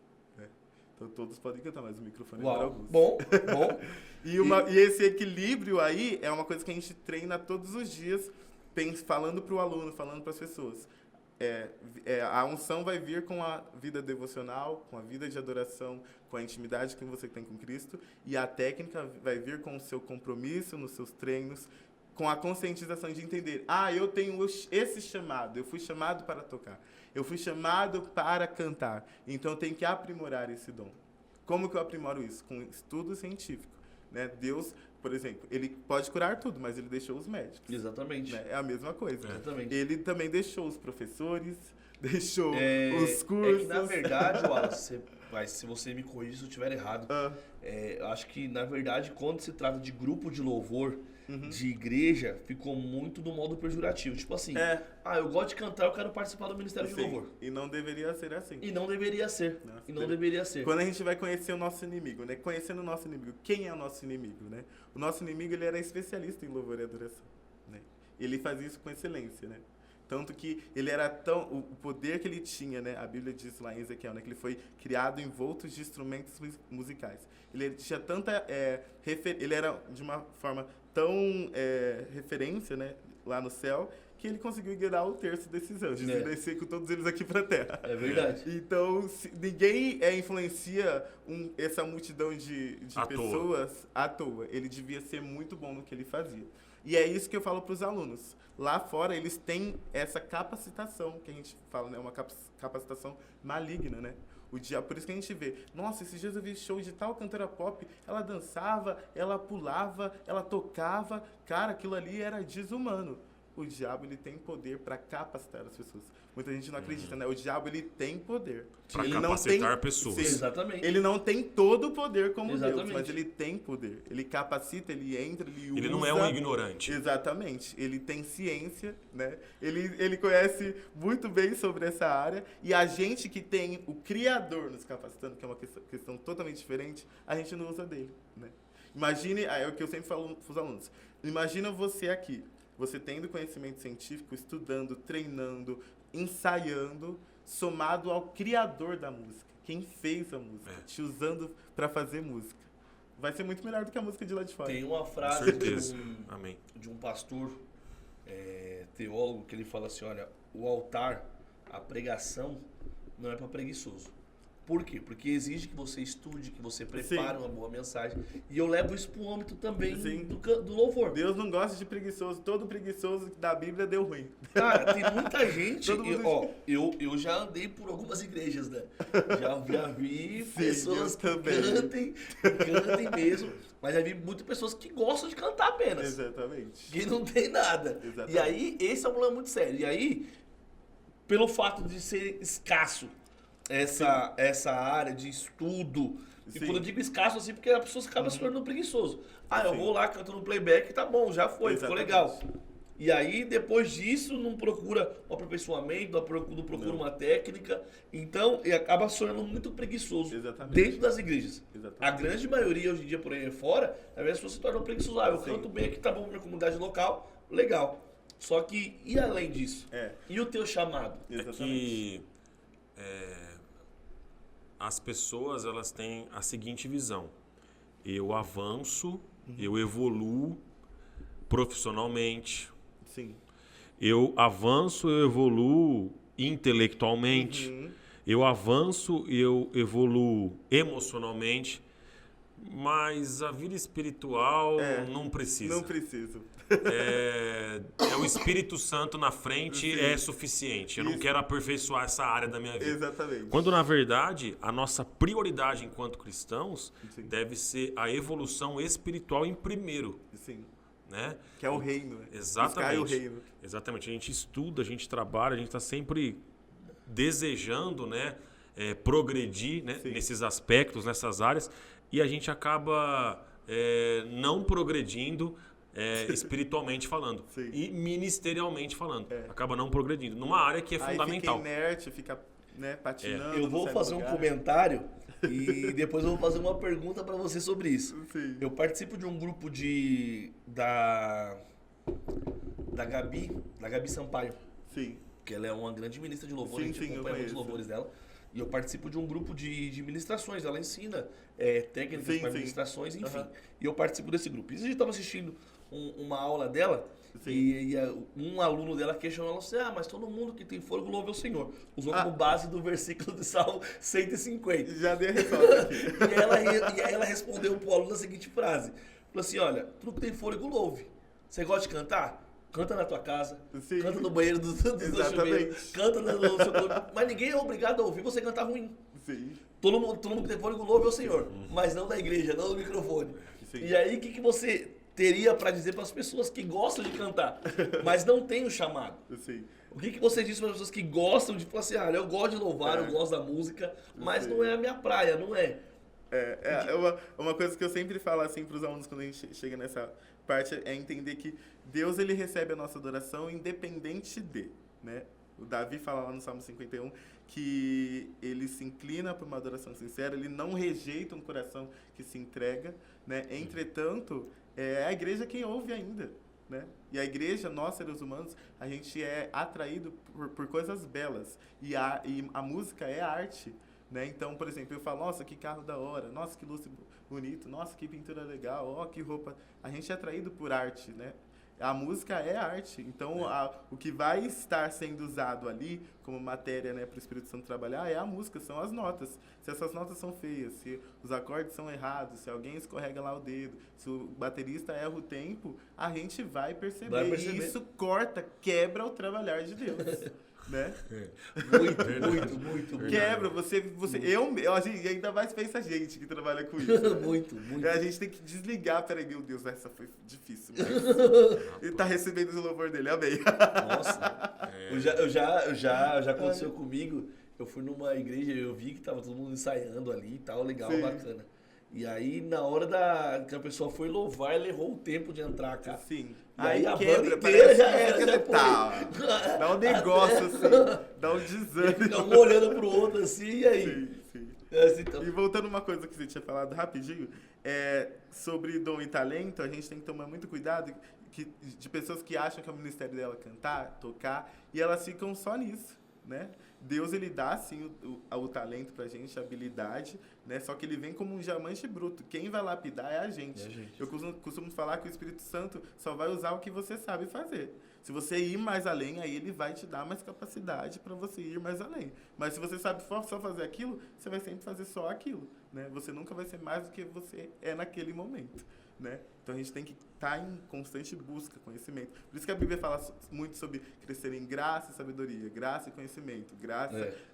Então, todos podem cantar, mas o microfone é para alguns. Bom. E esse equilíbrio aí é uma coisa que a gente treina todos os dias, falando para o aluno, falando para as pessoas. A unção vai vir com a vida devocional, com a vida de adoração, com a intimidade que você tem com Cristo, e a técnica vai vir com o seu compromisso nos seus treinos, com a conscientização de entender, eu tenho esse chamado, eu fui chamado para tocar, eu fui chamado para cantar, então eu tenho que aprimorar esse dom. Como que eu aprimoro isso? Com estudo científico. Né? Deus, por exemplo, ele pode curar tudo, mas ele deixou os médicos. Exatamente. Né? É a mesma coisa. Exatamente. Ele também deixou os professores, deixou os cursos. É que, na verdade, Wallace, se você me corrigir se eu estiver errado, eu acho que, na verdade, quando se trata de grupo de louvor, de igreja, ficou muito do modo pejorativo. Tipo assim, eu gosto de cantar, eu quero participar do Ministério de Louvor. E não deveria ser assim. E não deveria ser. Deveria ser. Quando a gente vai conhecer o nosso inimigo, né? Conhecendo o nosso inimigo, quem é o nosso inimigo, né? O nosso inimigo, ele era especialista em louvor e adoração, né? Ele fazia isso com excelência, né? Tanto que ele era o poder que ele tinha, né? A Bíblia diz lá em Ezequiel, né? Que ele foi criado envolto de instrumentos musicais. Ele tinha tanta... ele era de uma forma tão referência, né? Lá no céu, que ele conseguiu ignorar o terço desses anjos e descer com todos eles aqui para a Terra. É verdade. Então, ninguém influencia essa multidão de pessoas à toa. Ele devia ser muito bom no que ele fazia. E é isso que eu falo para os alunos. Lá fora, eles têm essa capacitação, que a gente fala, né? Uma capacitação maligna, né? O diabo, por isso que a gente vê, nossa, esses dias eu vi show de tal cantora pop, ela dançava, ela pulava, ela tocava, cara, aquilo ali era desumano. O diabo, ele tem poder para capacitar as pessoas. Muita gente não acredita, né? O diabo, ele tem poder. Para Ele capacitar não tem, pessoas. sim, Exatamente. ele não tem todo o poder como Exatamente. Deus, mas ele tem poder. Ele capacita, ele entra, ele usa. Ele não é um ignorante. Exatamente. Ele tem ciência, né? Ele conhece muito bem sobre essa área. E a gente que tem o Criador nos capacitando, que é uma questão totalmente diferente, a gente não usa dele, né? Imagine, é o que eu sempre falo para os alunos. Imagina você aqui, você tendo conhecimento científico, estudando, treinando, ensaiando, somado ao Criador da música. Quem fez a música, te usando para fazer música. Vai ser muito melhor do que a música de lá de fora. Tem uma Com frase certeza. Amém. de um pastor teólogo que ele fala assim, olha, o altar, a pregação, não é para preguiçoso. Por quê? Porque exige que você estude, que você prepare uma boa mensagem. E eu levo isso pro âmbito também do louvor. Deus não gosta de preguiçoso. Todo preguiçoso da Bíblia deu ruim. Cara, tem muita gente. Todo mundo- Eu já andei por algumas igrejas, né? Já vi pessoas eu que também. cantem mesmo. Mas já vi muitas pessoas que gostam de cantar apenas. Exatamente. Que não tem nada. Exatamente. E aí, esse é um problema muito sério. E aí, pelo fato de ser escasso essa área de estudo, e Sim. quando eu digo escasso, assim, porque a pessoa acaba se tornando preguiçoso. Eu Sim. vou lá, canto no playback, tá bom, já foi, ficou Exatamente. legal. E aí, depois disso, não procura um aperfeiçoamento, não procura uma técnica. Então, e acaba se tornando muito preguiçoso Exatamente. dentro das igrejas. Exatamente. A grande maioria, hoje em dia, por aí fora, às vezes as pessoas se tornam preguiçosas. Eu Sim. canto bem aqui, tá bom na minha comunidade local, legal. Só que, e além disso? E o teu chamado? É que as pessoas, elas têm a seguinte visão. Eu avanço, eu evoluo profissionalmente, Sim. eu avanço, eu evoluo intelectualmente, eu avanço e eu evoluo emocionalmente, mas a vida espiritual não precisa. Não preciso. É o Espírito Santo na frente é suficiente. Eu não Isso. quero aperfeiçoar essa área da minha vida. Exatamente. Quando, na verdade, a nossa prioridade enquanto cristãos Sim. deve ser a evolução espiritual em primeiro, Sim. né? Que é o reino. Né? Exatamente. Buscar o reino. Exatamente. A gente estuda, a gente trabalha, a gente está sempre desejando, né, progredir, né, Sim. nesses aspectos, nessas áreas, e a gente acaba não progredindo espiritualmente falando Sim. e ministerialmente falando. Acaba não progredindo numa área que é fundamental. Aí fica inerte, fica, né, patinando. Eu não vou sai do fazer um lugar. comentário e depois eu vou fazer uma pergunta para você sobre isso. Sim. Eu participo de um grupo da Gabi Sampaio, Sim. que ela é uma grande ministra de louvor, Sim, a gente sim, eu acompanha muitos conheço. louvores dela. E eu participo de um grupo de ministrações, ela ensina técnicas Sim, para sim. ministrações, enfim. Aham. E eu participo desse grupo. E a gente estava assistindo uma aula dela Sim. e um aluno dela questionou ela assim, mas todo mundo que tem fôlego louva o Senhor. Usou Ah. como base do versículo de Salmo 150. Já dei a resposta aqui. E aí ela respondeu pro aluno a seguinte frase. Falou assim, olha, tudo que tem fôlego louve. Você gosta de cantar? Canta na tua casa, Sim. canta no banheiro do seu chuveiro, canta no seu corpo. Mas ninguém é obrigado a ouvir você cantar ruim. Sim. Todo mundo que tem fôlego louve ao Senhor, mas não na igreja, não no microfone. Sim. E aí, o que você teria para dizer para as pessoas que gostam de cantar, mas não têm o chamado? Sim. O que você diz para as pessoas que gostam de falar assim, eu gosto de louvar, eu gosto da música, mas Sim. não é a minha praia, não é? Uma coisa que eu sempre falo assim para os alunos quando a gente chega nessa parte é entender que Deus, ele recebe a nossa adoração independente de, né? O Davi fala lá no Salmo 51 que ele se inclina para uma adoração sincera, ele não rejeita um coração que se entrega, né? Entretanto, é a igreja quem ouve ainda, né? E a igreja, nós seres humanos, a gente é atraído por coisas belas e a música é arte, né? Então, por exemplo, eu falo, nossa, que carro da hora, nossa, que luz bonito, nossa, que pintura legal, ó, que roupa. A gente é atraído por arte, né? A música é arte. Então, o que vai estar sendo usado ali como matéria, né, para o Espírito Santo trabalhar é a música, são as notas. Se essas notas são feias, se os acordes são errados, se alguém escorrega lá o dedo, se o baterista erra o tempo, a gente vai perceber. E isso corta, quebra o trabalhar de Deus. Né? Muito. Quebra, e ainda mais pensa a gente que trabalha com isso. Muito. A gente tem que desligar, peraí, meu Deus, essa foi difícil. Mas ele tá recebendo o louvor dele, amém. Nossa, já aconteceu comigo, eu fui numa igreja, eu vi que tava todo mundo ensaiando ali e tal, legal, Sim. bacana. E aí, na hora que a pessoa foi louvar, ele errou o tempo de entrar, cara. Sim. E aí a quebra, banda inteira parece já era, já tá. Dá um negócio assim, dá um desânimo. Fica um olhando pro outro assim, e aí? Sim. Assim, então, E voltando uma coisa que você tinha falado rapidinho, sobre dom e talento, a gente tem que tomar muito cuidado de pessoas que acham que é o ministério dela cantar, tocar, e elas ficam só nisso, né? Deus, ele dá, sim, o talento pra gente, a habilidade, né? Só que ele vem como um diamante bruto. Quem vai lapidar é a gente. Eu costumo falar que o Espírito Santo só vai usar o que você sabe fazer. Se você ir mais além, aí ele vai te dar mais capacidade para você ir mais além. Mas se você sabe só fazer aquilo, você vai sempre fazer só aquilo, né? Você nunca vai ser mais do que você é naquele momento, né? Então a gente tem que estar em constante busca, conhecimento. Por isso que a Bíblia fala muito sobre crescer em graça e sabedoria, graça e conhecimento,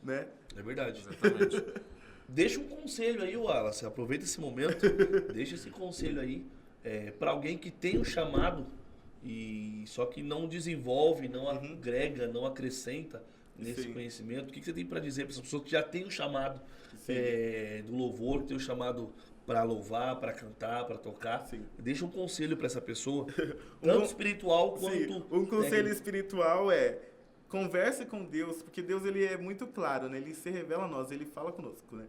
né? É verdade. Exatamente. Deixa um conselho aí, Wallace, aproveita esse momento, deixa esse conselho aí para alguém que tem um chamado e só que não desenvolve, não agrega, não acrescenta nesse conhecimento. O que você tem para dizer para essas pessoas que já têm um chamado do louvor, que tem um chamado para louvar, para cantar, para tocar? Sim. Deixa um conselho para essa pessoa, tanto espiritual quanto um conselho espiritual converse com Deus, porque Deus, ele é muito claro, né? Ele se revela a nós, ele fala conosco, né?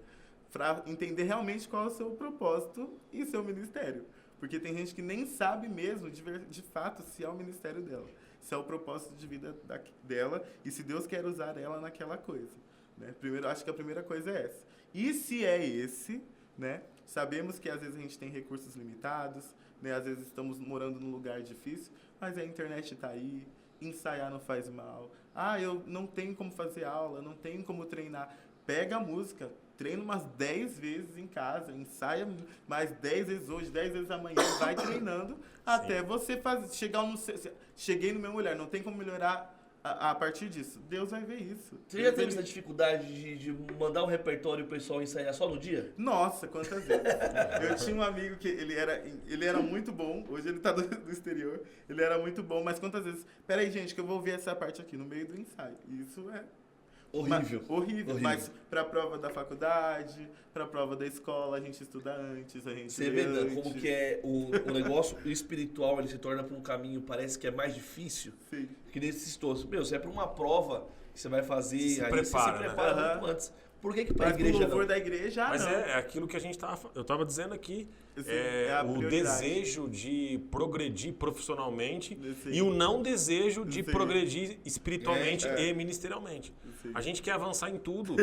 Para entender realmente qual é o seu propósito e seu ministério. Porque tem gente que nem sabe mesmo, de fato, se é o ministério dela, se é o propósito de vida dela e se Deus quer usar ela naquela coisa, né? Primeiro, acho que a primeira coisa é essa. E se é esse, né? Sabemos que às vezes a gente tem recursos limitados, né? Às vezes estamos morando num lugar difícil, mas a internet está aí, ensaiar não faz mal. Eu não tenho como fazer aula, não tenho como treinar. Pega a música, treina umas 10 vezes em casa, ensaia mais 10 vezes hoje, 10 vezes amanhã, vai treinando até você chegar no... Cheguei no meu olhar, não tem como melhorar a partir disso. Deus vai ver isso. Você já teve essa dificuldade de mandar um repertório e o pessoal ensaiar só no dia? Nossa, quantas vezes. Eu tinha um amigo que ele era muito bom, hoje ele tá do exterior, ele era muito bom, mas quantas vezes... Peraí, gente, que eu vou ver essa parte aqui no meio do ensaio. Isso é... Horrível. Mas pra prova da faculdade, pra prova da escola, a gente estuda antes, a gente Você vê como que o negócio espiritual, ele se torna para um caminho, parece que é mais difícil. Sim. Que nesse estou. Meu, se é para uma prova que você vai fazer, você se aí prepara, você se prepara muito antes. Por que para a igreja não? Louvor não? da igreja, Mas não. é aquilo que eu estava dizendo aqui. O prioridade. desejo de progredir profissionalmente Sim. e o não desejo de Sim. progredir espiritualmente e ministerialmente. Sim. A gente quer avançar em tudo,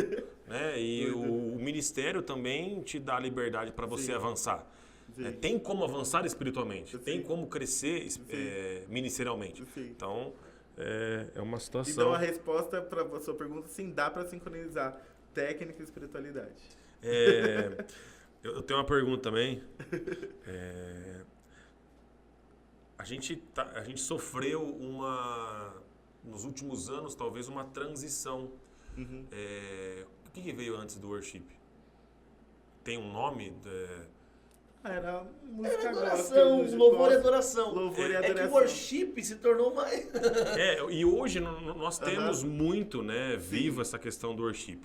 né? E o ministério também te dá liberdade para você avançar. Tem como avançar espiritualmente, tem como crescer ministerialmente. Sim. Então, é uma situação... Então, a resposta para a sua pergunta, sim, dá para sincronizar técnica e espiritualidade. Eu tenho uma pergunta também. A gente sofreu nos últimos anos, talvez, uma transição. O que veio antes do worship? Tem um nome? Era música adoração, louvor e adoração. Louvor e É que adoração. o worship se tornou mais... E hoje nós temos muito, né, vivo essa questão do worship.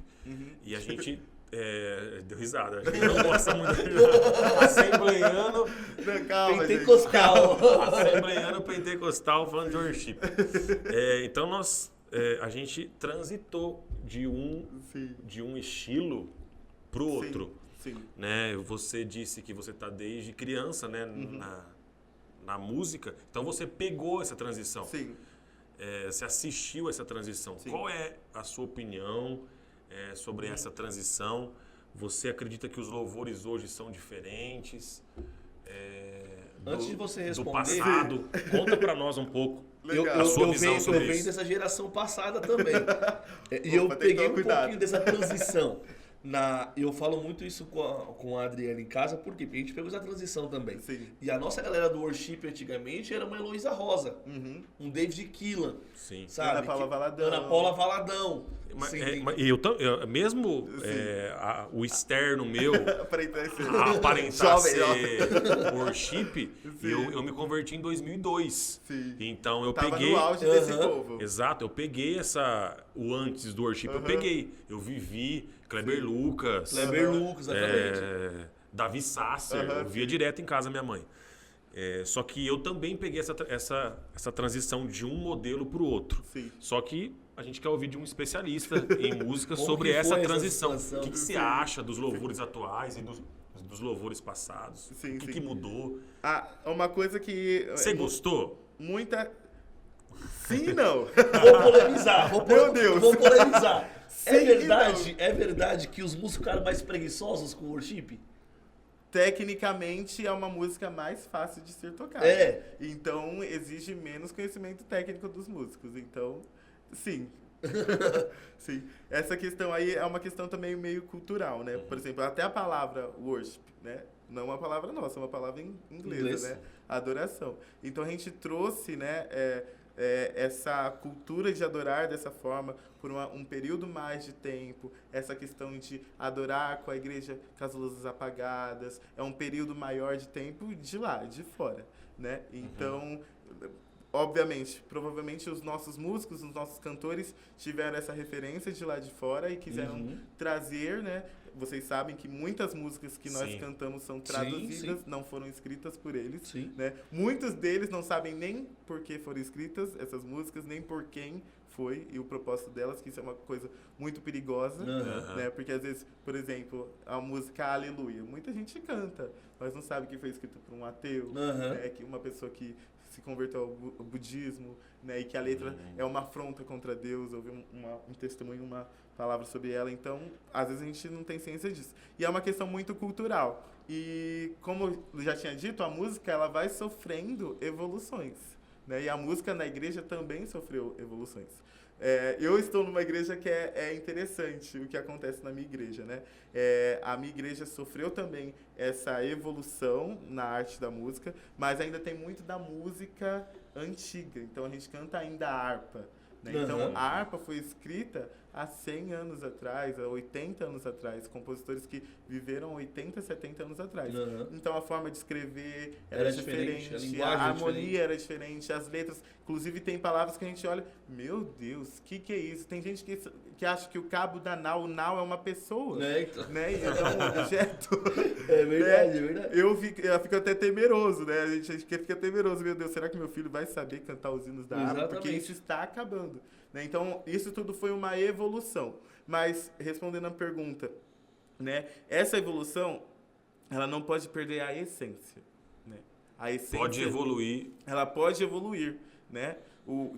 E a gente... deu risada, a gente não gosta muito. Assembleiano pentecostal. Assembleiano pentecostal falando de worship. Então a gente transitou de um estilo pro outro. Sim. Né? Você disse que você está desde criança, né, na música, então você pegou essa transição. Sim. Você assistiu essa transição. Sim. Qual é a sua opinião sobre essa transição? Você acredita que os louvores hoje são diferentes Antes de você do responder... passado. Conta pra nós um pouco. Legal. A sua visão sobre eu venho isso. dessa geração passada também. E Opa, eu tem que peguei tomar um cuidado. pouquinho dessa transição. Eu falo muito isso com a Adriana em casa, por quê? Porque a gente pegou essa transição também. Sim. E a nossa galera do worship antigamente era uma Heloísa Rosa, um David Keelan, Sim. sabe? Ana Paula Valadão. Ana Paula Valadão. Mas, Sim. mesmo o externo meu Aparentar ser. aparentar Jovem, ser worship, Sim. eu me converti em 2002. Sim. Então eu Tava peguei... no auge desse povo. Exato, eu peguei o antes do worship, eu peguei. Eu vivi Kleber Lucas, Kleber Lucas, exatamente. Davi Sasser, eu via direto em casa minha mãe. Só que eu também peguei essa transição de um modelo para o outro. Sim. Só que a gente quer ouvir de um especialista em música Como sobre que essa foi essa transição. situação? O que você acha dos louvores atuais e dos louvores passados? Sim, O que sim. que mudou? Uma coisa que... Você gostou? Muita... Sim e não. Vou polemizar, Meu Deus. vou polemizar. Sim e É verdade que os músicos ficaram mais preguiçosos com o worship? Tecnicamente é uma música mais fácil de ser tocada. É. Então exige menos conhecimento técnico dos músicos. Então, sim. Sim. Essa questão aí é uma questão também meio cultural, né? Por exemplo, até a palavra worship, né? Não é uma palavra nossa, é uma palavra inglesa, né? Adoração. Então a gente trouxe, né? Essa cultura de adorar dessa forma por um período mais de tempo, essa questão de adorar com a igreja com as luzes apagadas, é um período maior de tempo de lá, de fora, né? Então, obviamente, provavelmente os nossos músicos, os nossos cantores tiveram essa referência de lá de fora e quiseram trazer, né? Vocês sabem que muitas músicas que nós Sim. cantamos são traduzidas, sim. não foram escritas por eles. Sim. Né? Muitos deles não sabem nem por que foram escritas essas músicas, nem por quem foi e o propósito delas, que isso é uma coisa muito perigosa, né? Porque às vezes, por exemplo, a música Aleluia, muita gente canta, mas não sabe que foi escrita por um ateu, né? Que uma pessoa que se converteu ao budismo, né? E que a letra é uma afronta contra Deus, houve um testemunho, uma palavra sobre ela. Então, às vezes a gente não tem ciência disso. E é uma questão muito cultural. E, como eu já tinha dito, a música ela vai sofrendo evoluções, né? E a música na igreja também sofreu evoluções. Eu estou numa igreja que é interessante o que acontece na minha igreja, né? A minha igreja sofreu também essa evolução na arte da música, mas ainda tem muito da música antiga. Então a gente canta ainda a harpa, né? Então a harpa foi escrita há 100 anos atrás, há 80 anos atrás, compositores que viveram 80, 70 anos atrás. Então a forma de escrever era diferente, a harmonia era diferente, as letras, inclusive tem palavras que a gente olha, meu Deus, que é isso? Tem gente que acha que o cabo da nau, o nau é uma pessoa, né? Então um objeto. É verdade, né? é verdade. Eu fico até temeroso, né? A gente fica temeroso, meu Deus, será que meu filho vai saber cantar os hinos da harpa? Porque isso está acabando. Né? Então, isso tudo foi uma evolução. Mas, respondendo a pergunta, né? Essa evolução, ela não pode perder a essência. Né? A essência Pode evoluir. Ela pode evoluir, né?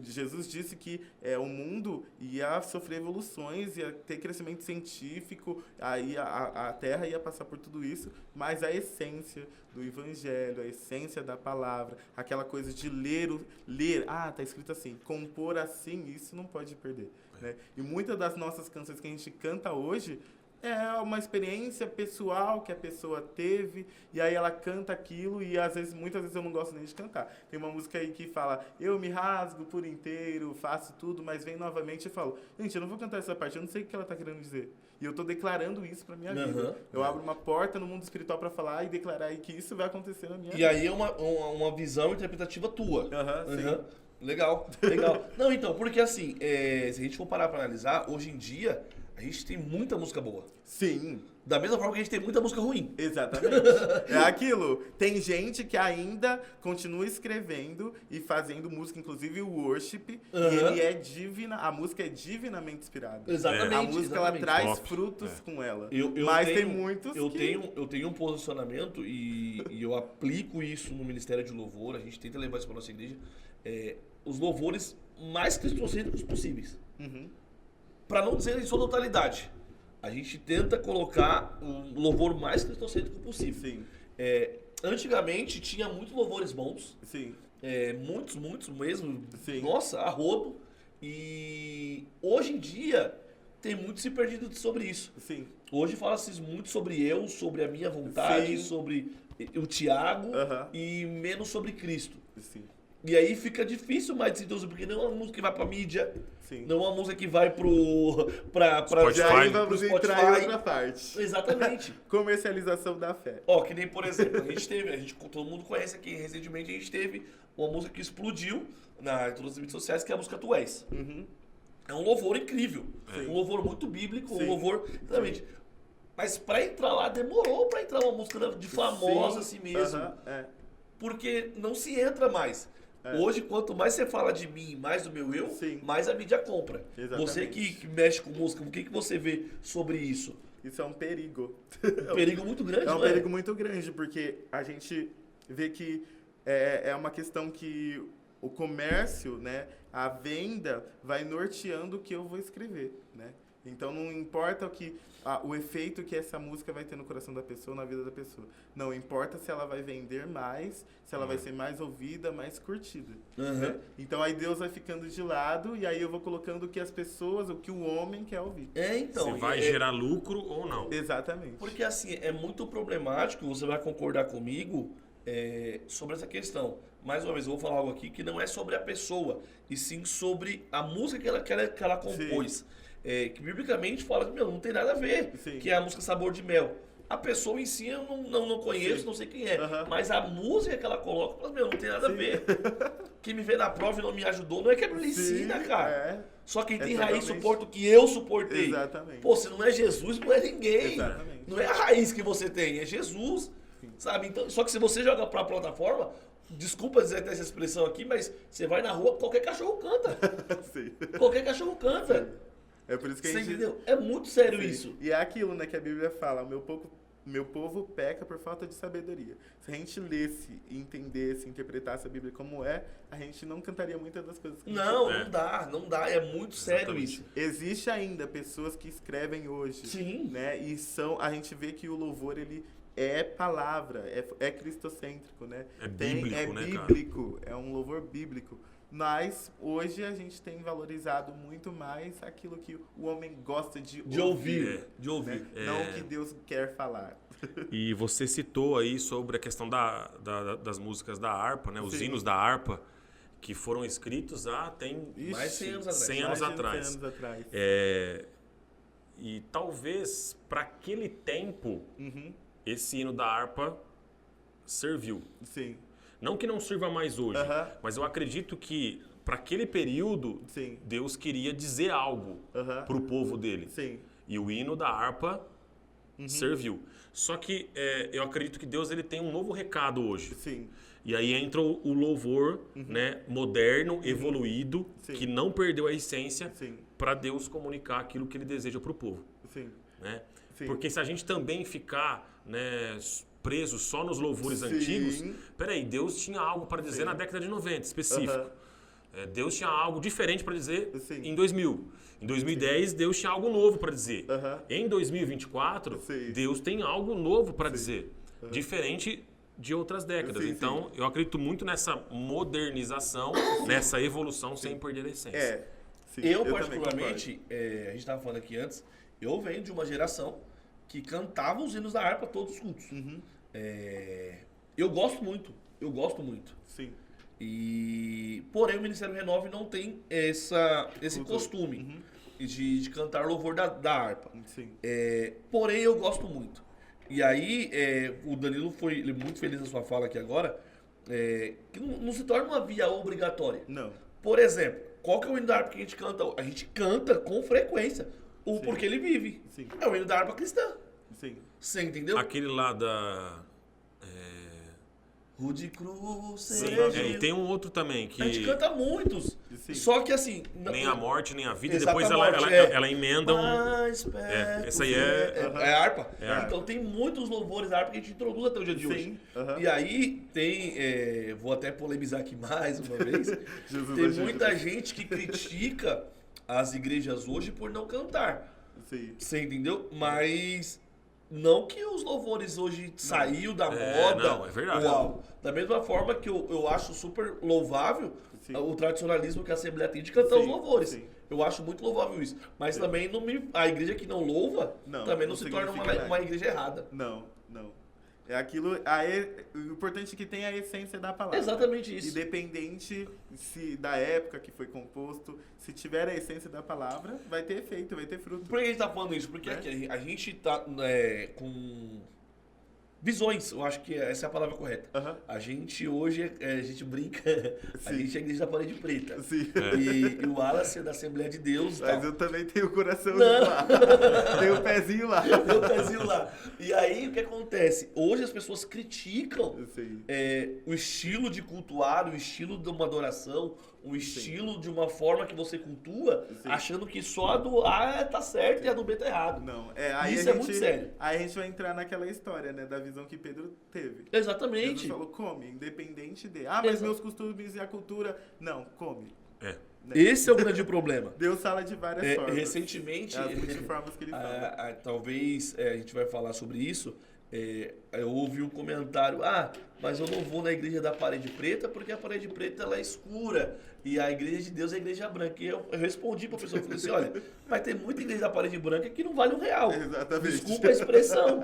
Jesus disse que o mundo ia sofrer evoluções, ia ter crescimento científico, aí a Terra ia passar por tudo isso, mas a essência do Evangelho, a essência da palavra, aquela coisa de ler, tá escrito assim, compor assim, isso não pode perder. Né? E muitas das nossas canções que a gente canta hoje é uma experiência pessoal que a pessoa teve, e aí ela canta aquilo, e muitas vezes eu não gosto nem de cantar. Tem uma música aí que fala, eu me rasgo por inteiro, faço tudo, mas vem novamente e falo, gente, eu não vou cantar essa parte, eu não sei o que ela está querendo dizer. E eu estou declarando isso para minha vida. Eu abro uma porta no mundo espiritual para falar e declarar que isso vai acontecer na minha vida. E aí é uma visão interpretativa tua. Sim. Legal, legal. Não, então, porque assim, se a gente for parar para analisar, hoje em dia, a gente tem muita música boa. Sim. Da mesma forma que a gente tem muita música ruim. Exatamente. É aquilo. Tem gente que ainda continua escrevendo e fazendo música, inclusive o worship, e ele a música é divinamente inspirada. Exatamente. A música ela traz Top. frutos com ela. Mas tem muitos eu tenho um posicionamento e eu aplico isso no Ministério de Louvor, a gente tenta levar isso para nossa igreja, os louvores mais cristocêntricos possíveis. Para não dizer em sua totalidade. A gente tenta colocar um louvor mais cristocêntrico possível. Sim. antigamente tinha muitos louvores bons. Sim. Muitos mesmo. Sim. Nossa, a rodo. E hoje em dia tem muito se perdido sobre isso. Sim. Hoje fala-se muito sobre eu, sobre a minha vontade, Sim. sobre o Tiago e menos sobre Cristo. Sim. E aí fica difícil mais de Deus, porque não é uma música que vai pra mídia, Sim. não é uma música que vai pra Spotify. Já aí pro vamos Spotify. entrar em outra parte. Exatamente. Comercialização da fé. Ó, que nem, por exemplo, todo mundo conhece aqui, recentemente a gente teve uma música que explodiu em todas as redes sociais, que é a música Tu És. Uhum. É um louvor incrível, Sim. um louvor muito bíblico, Sim. um louvor, realmente. Mas pra entrar lá, demorou pra entrar uma música de famosa assim mesmo, porque não se entra mais. Hoje, quanto mais você fala de mim, mais do meu eu, Sim. mais a mídia compra. Exatamente. Você que mexe com música, o que você vê sobre isso? Isso é um perigo. Um perigo muito grande, É um não é? perigo muito grande, porque a gente vê que é uma questão que o comércio, né, a venda, vai norteando o que eu vou escrever, né? Então não importa o efeito que essa música vai ter no coração da pessoa, na vida da pessoa. Não importa se ela vai vender mais, se ela vai ser mais ouvida, mais curtida. Né? Então aí Deus vai ficando de lado e aí eu vou colocando o que as pessoas, o que o homem quer ouvir. Então. Se vai gerar lucro ou não. Exatamente. Porque assim, é muito problemático, você vai concordar comigo sobre essa questão. Mais uma vez, eu vou falar algo aqui que não é sobre a pessoa, e sim sobre a música que ela compôs. Que biblicamente fala que não tem nada a ver, Sim. que é a música Sabor de Mel. A pessoa em si eu não conheço, Sim. não sei quem é, Aham. mas a música que ela coloca, fala, não tem nada a Sim. ver. Quem me vê na prova e não me ajudou, não é que a Bíblia ensina, cara. Só quem tem raiz totalmente. suporta o que eu suportei. Exatamente. Pô, se não é Jesus, não é ninguém. Exatamente. Não é a raiz que você tem, é Jesus. Sabe? Então, só que se você joga pra plataforma, desculpa dizer até essa expressão aqui, mas você vai na rua, qualquer cachorro canta. Sim. Qualquer cachorro canta. É por isso que Você a gente... entendeu? É muito sério Sim. isso. E é aquilo, né, que a Bíblia fala, meu povo peca por falta de sabedoria. Se a gente lesse, entendesse, interpretasse a Bíblia como a gente não cantaria muitas das coisas que a gente Não dá. É muito sério Exatamente. isso. Existe ainda pessoas que escrevem hoje, Sim. né? E a gente vê que o louvor, ele é palavra, é cristocêntrico, né? É bíblico, é né, cara? bíblico, é um louvor bíblico. Mas hoje a gente tem valorizado muito mais aquilo que o homem gosta de ouvir. De ouvir. Né? Não o que Deus quer falar. E você citou aí sobre a questão das músicas da harpa, né? Os Sim. hinos da harpa, que foram escritos tem Mais 100 anos atrás. 100 anos Mais de atrás. 100 anos atrás. E talvez, para aquele tempo, Uhum. esse hino da harpa serviu. Sim. Não que não sirva mais hoje, Aham. mas eu acredito que, para aquele período, Sim. Deus queria dizer algo Aham. para o povo dele. Sim. E o hino da harpa serviu. Só que eu acredito que Deus ele tem um novo recado hoje. Sim. E aí entra o louvor, né, moderno, evoluído, Sim. que não perdeu a essência, Sim. para Deus comunicar aquilo que ele deseja para o povo. Sim. Né? Sim. Porque se a gente também ficar, né, preso só nos louvores Sim. antigos, peraí, Deus tinha algo para dizer Sim. na década de 90, específico. Aham. Deus tinha algo diferente para dizer Sim. em 2000. Em 2010, Deus tinha algo novo para dizer. Aham. Em 2024, Sim. Deus tem algo novo para dizer. Diferente de outras décadas. Sim, Então, eu acredito muito nessa modernização, nessa evolução sem perder a essência. Sim. Eu também particularmente, a gente estava falando aqui antes, eu venho de uma geração que cantava os hinos da harpa todos os cultos. Uhum. Eu gosto muito. concordo. Sim. Porém, o Ministério Renove não tem esse costume de cantar louvor da harpa. Sim. Porém, eu gosto muito. E aí, o Danilo foi muito feliz na sua fala aqui agora, que não se torna uma via obrigatória. Não. Por exemplo, qual que é o hino da harpa que a gente canta? A gente canta com frequência o Sim. Porque Ele Vive. Sim. É o hino da harpa cristã. Sim. Você entendeu? Aquele lá da... Rude Cruz, Sim, seja. e tem um outro também que... A gente canta muitos. Sim. Só que assim... Nem a morte, nem a vida, e Exato, depois a morte, ela emenda um... Mais perto, essa aí é a harpa. É a harpa. Então tem muitos louvores da harpa que a gente introduz até o dia de hoje. Sim. Aham. E aí tem, vou até polemizar aqui mais uma vez, Jesus tem ajuda. muita gente que critica as igrejas hoje por não cantar. Sim. Você entendeu? Mas Não que os louvores hoje saiu da É, moda. não, é verdade. Uau. Da mesma forma que eu acho super louvável Sim. o tradicionalismo que a Assembleia tem de cantar os Sim, louvores. sim. Eu acho muito louvável isso. Mas Sim. também a igreja que não louva Não, também não não se torna significa uma nada. igreja errada. Não. É aquilo. O importante é que tem a essência da palavra. Exatamente isso. Independente da época que foi composto, se tiver a essência da palavra, vai ter efeito, vai ter fruto. Por que a gente tá falando isso? Porque aqui, a gente tá com visões, eu acho que essa é a palavra correta. Aham. A gente hoje, a gente brinca, a Sim. gente é a igreja da parede preta. Sim. E o Wallace é da Assembleia de Deus e Mas tal. eu também tenho o coração Não. lá. Tenho o pezinho lá. Tem o pezinho lá. E aí, o que acontece? Hoje as pessoas criticam Sim. o estilo de cultuar, o estilo de uma adoração, o estilo de uma forma que você cultua, Sim. achando que só a do A tá certo e a do B tá errado. Não, aí Isso a é muito sério. Aí a gente vai entrar naquela história, né, da visão que Pedro teve. Exatamente. Jesus falou, come, independente de... Ah, mas Exato. meus costumes e a cultura... Não, come. É. Né? Esse é o grande problema. Deus fala de várias formas. Recentemente, É as multiformas que ele fala. talvez a gente vai falar sobre isso. Eu ouvi um comentário: mas eu não vou na igreja da parede preta porque a parede preta ela é escura e a igreja de Deus é a igreja branca. E eu respondi para a pessoa, falei assim: olha, mas tem muita igreja da parede branca que não vale R$1. Exatamente. Desculpa a expressão.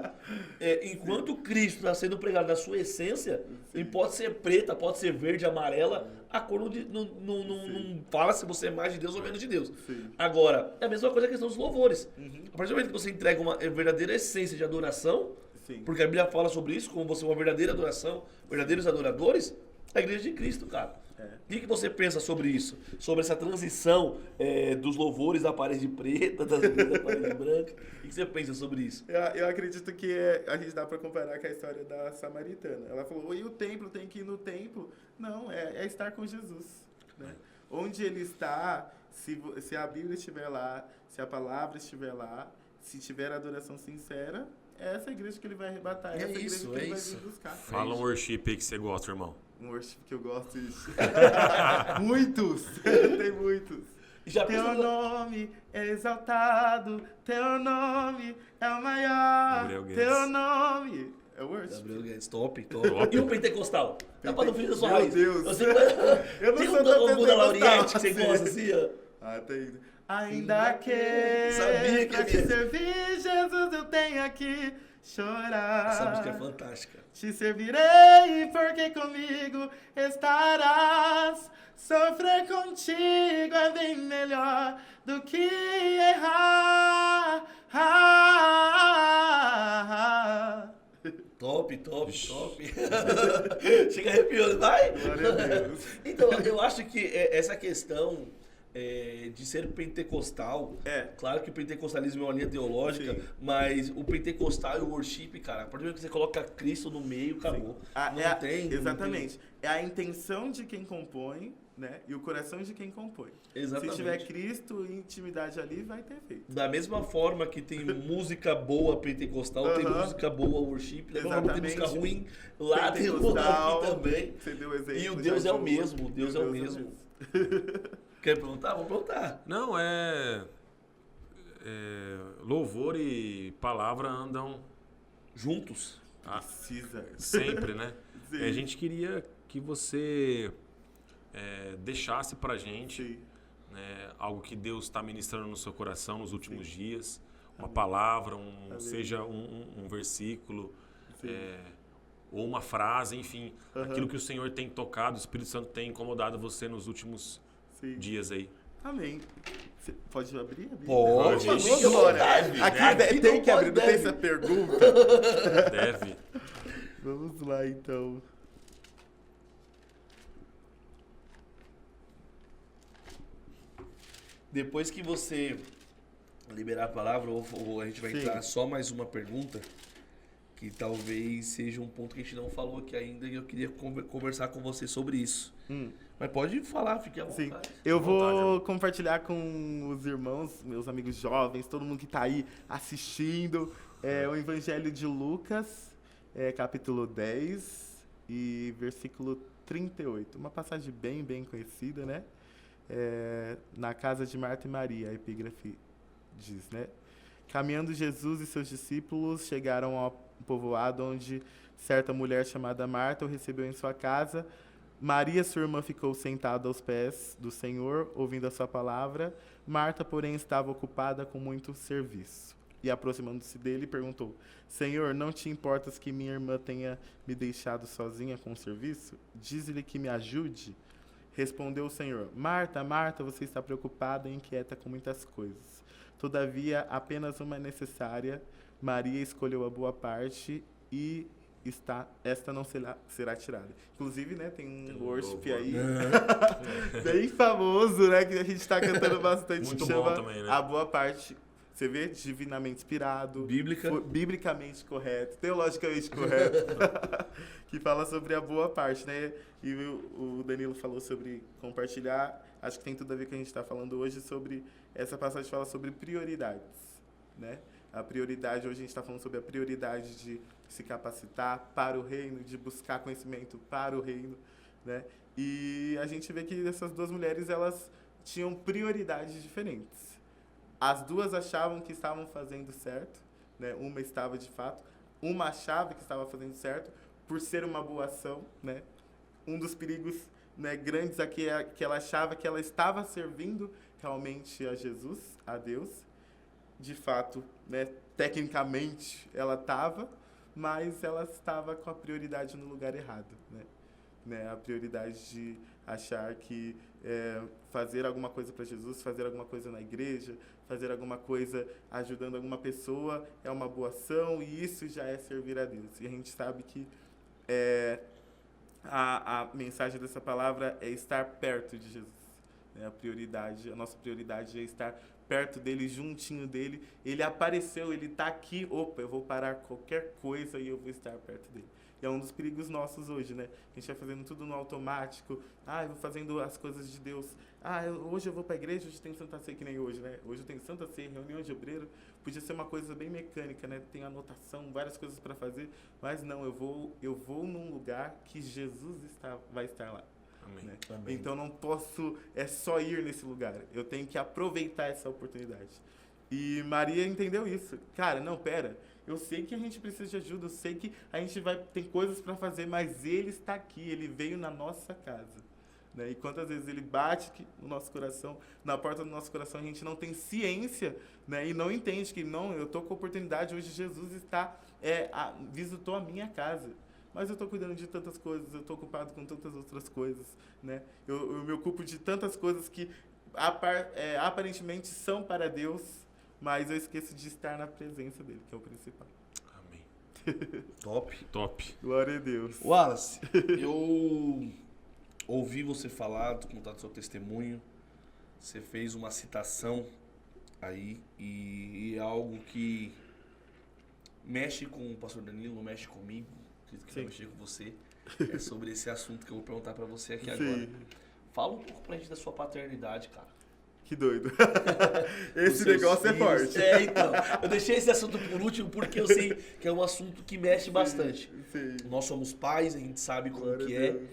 Enquanto Cristo está sendo pregado na sua essência, e pode ser preta, pode ser verde, amarela, a cor não fala se você é mais de Deus ou menos de Deus. Sim. Agora, é a mesma coisa a questão dos louvores. Uhum. A partir do momento que você entrega uma verdadeira essência de adoração, Sim. porque a Bíblia fala sobre isso, como você é uma verdadeira adoração, verdadeiros adoradores, é a igreja de Cristo, cara. O que você pensa sobre isso? Sobre essa transição dos louvores da parede preta, das igrejas da parede branca? O que você pensa sobre isso? Eu acredito que a gente dá para comparar com a história da samaritana. Ela falou, e o templo, tem que ir no templo? Não, é estar com Jesus. Né? Onde ele está, se a Bíblia estiver lá, se a palavra estiver lá, se tiver adoração sincera, é essa igreja que ele vai arrebatar, é essa igreja que ele vai vir buscar. Fala um worship aí que você gosta, irmão. Um worship que eu gosto. Muitos! Tem muitos. Já Teu pensou- nome é exaltado, teu nome é o maior, Gabriel Guedes. teu nome é o worship. Gabriel Guedes, top. E o pentecostal? Dá pra não fugir da sua Meu raiz. Deus. Você, Eu não tem sou um tão da pentecostal Lauriette que você assim. gosta assim, ó. Ah, tem. Ainda que Sabia que pra te ia- servir, Jesus, eu tenho aqui chorar. Essa música é fantástica. Te servirei, porque comigo estarás. Sofrer contigo é bem melhor do que errar. Top. Chega arrepiando, vai! Glória a Deus. Então, eu acho que essa questão de ser pentecostal, claro que o pentecostalismo é uma linha teológica, Sim. mas o pentecostal e o worship, cara, a partir do momento que você coloca Cristo no meio, acabou. Exatamente. É a intenção de quem compõe, né? E o coração de quem compõe. Exatamente. Se tiver Cristo e intimidade ali, vai ter efeito. Da mesma forma que tem música boa pentecostal, tem música boa worship, da mesma forma que tem música ruim, lá tem música aqui também. Você deu exemplo. E o Deus já é o de um. mesmo, Deus é o mesmo. Quer perguntar? Vamos perguntar. Não, louvor e palavra andam Juntos. Precisa. sempre, né? Sim. A gente queria que você deixasse pra gente Sim. né, algo que Deus está ministrando no seu coração nos últimos dias, uma palavra, seja um versículo, ou uma frase, enfim, aquilo que o Senhor tem tocado, o Espírito Santo tem incomodado você nos últimos Sim. dias aí. Amém. Você pode abrir? Pode, Por fique à favor, vontade. Aqui tem que abrir, não tem essa pergunta. Deve. Vamos lá, então. Depois que você liberar a palavra, ou a gente vai Sim. entrar só mais uma pergunta, que talvez seja um ponto que a gente não falou aqui ainda e eu queria conversar com você sobre isso. Mas pode falar, fique à Sim. vontade. Eu À vontade, vou irmão. compartilhar com os irmãos, meus amigos jovens, todo mundo que está aí assistindo, o Evangelho de Lucas, capítulo 10 e versículo 38. Uma passagem bem conhecida, né? Na casa de Marta e Maria, a epígrafe diz, né? Caminhando Jesus e seus discípulos chegaram ao povoado onde certa mulher chamada Marta o recebeu em sua casa. Maria, sua irmã, ficou sentada aos pés do Senhor, ouvindo a sua palavra. Marta, porém, estava ocupada com muito serviço. E aproximando-se dele, perguntou: Senhor, não te importas que minha irmã tenha me deixado sozinha com o serviço? Diz-lhe que me ajude. Respondeu o Senhor: Marta, Marta, você está preocupada e inquieta com muitas coisas. Todavia, apenas uma é necessária. Maria escolheu a boa parte e esta não será tirada. Inclusive, né, tem um worship aí bem famoso, né, que a gente está cantando bastante. Muito que chama bom também, né? A Boa Parte. Você vê? Divinamente inspirado. Biblicamente correto. Teologicamente correto. Que fala sobre a boa parte, né? E o Danilo falou sobre compartilhar. Acho que tem tudo a ver com o que a gente está falando hoje sobre... Essa passagem fala sobre prioridades, né? A prioridade, hoje a gente está falando sobre a prioridade de se capacitar para o reino, de buscar conhecimento para o reino, né? E a gente vê que essas duas mulheres, elas tinham prioridades diferentes. As duas achavam que estavam fazendo certo, né? Uma estava de fato, uma achava que estava fazendo certo por ser uma boa ação, né? Um dos perigos, né, grandes aqui é que ela achava que ela estava servindo realmente a Jesus, a Deus. De fato, né, tecnicamente ela estava, mas ela estava com a prioridade no lugar errado, né? A prioridade de achar que fazer alguma coisa para Jesus, fazer alguma coisa na igreja, fazer alguma coisa ajudando alguma pessoa é uma boa ação, e isso já é servir a Deus. E a gente sabe que a mensagem dessa palavra é estar perto de Jesus, né? A nossa prioridade é estar perto dele, juntinho dele. Ele apareceu, ele está aqui, opa, eu vou parar qualquer coisa e eu vou estar perto dele. E é um dos perigos nossos hoje, né? A gente vai fazendo tudo no automático. Eu vou fazendo as coisas de Deus. Hoje eu vou para a igreja, hoje tem Santa Ceia, que nem hoje, né? Hoje eu tenho Santa Ceia, reunião de obreiro. Podia ser uma coisa bem mecânica, né? Tem anotação, várias coisas para fazer. Mas não, eu vou num lugar que Jesus vai estar lá. Amém. Né? Amém. Então não posso só ir nesse lugar. Eu tenho que aproveitar essa oportunidade. E Maria entendeu isso. Cara, não, pera. Eu sei que a gente precisa de ajuda, eu sei que a gente tem coisas para fazer, mas Ele está aqui, Ele veio na nossa casa. Né? E quantas vezes Ele bate no nosso coração, na porta do nosso coração, a gente não tem ciência, né? E não entende que, não, eu estou com a oportunidade, hoje Jesus visitou a minha casa. Mas eu estou cuidando de tantas coisas, eu estou ocupado com tantas outras coisas, né? Eu me ocupo de tantas coisas que aparentemente são para Deus, mas eu esqueço de estar na presença dele, que é o principal. Amém. Top. Glória a Deus. Wallace, eu ouvi você falar, contar do seu testemunho. Você fez uma citação aí e é algo que mexe com o pastor Danilo, mexe comigo, que vai mexer com você. É sobre esse assunto que eu vou perguntar pra você aqui agora. Fala um pouco pra gente da sua paternidade, cara. Que doido. Esse negócio é forte. Então, eu deixei esse assunto por último porque eu sei que é um assunto que mexe bastante. Sim. Nós somos pais, a gente sabe como Glória que a Deus.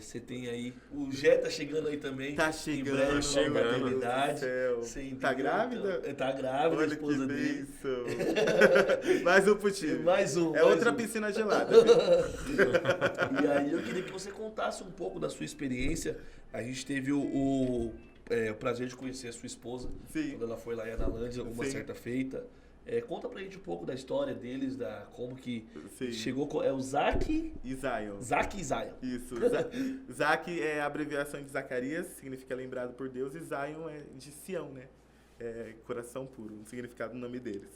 Você tem aí... O Gé tá chegando aí também. Tá chegando. Em breve, Tá chegando. com a maternidade. Você entendeu? tá grávida? Então, tá grávida, a Olha esposa que dele. bênção. Mais um pro time. Mais um. É mais outra um. piscina gelada. E aí eu queria que você contasse um pouco da sua experiência. A gente teve o prazer de conhecer a sua esposa. Sim. Quando ela foi lá em Analândia, uma Sim. certa feita. Conta pra gente um pouco da história deles, como que Sim. chegou... É o Zac... E Zion. Zac e Zion. Isso. Zac é a abreviação de Zacarias, significa lembrado por Deus, e Zion é de Sião, né? Coração puro, o significado do nome deles.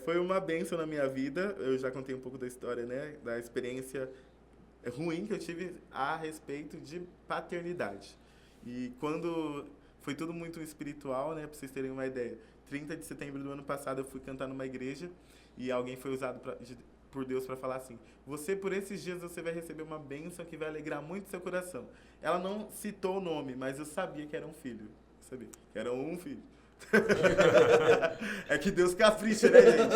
Foi uma bênção na minha vida, eu já contei um pouco da história, né? Da experiência ruim que eu tive a respeito de paternidade. E quando foi tudo muito espiritual, né? Pra vocês terem uma ideia. 30 de setembro do ano passado eu fui cantar numa igreja e alguém foi usado por Deus para falar assim: você, por esses dias, você vai receber uma bênção que vai alegrar muito seu coração. Ela não citou o nome, mas eu sabia que era um filho. Eu sabia que era um filho. É que Deus capricha, né, gente?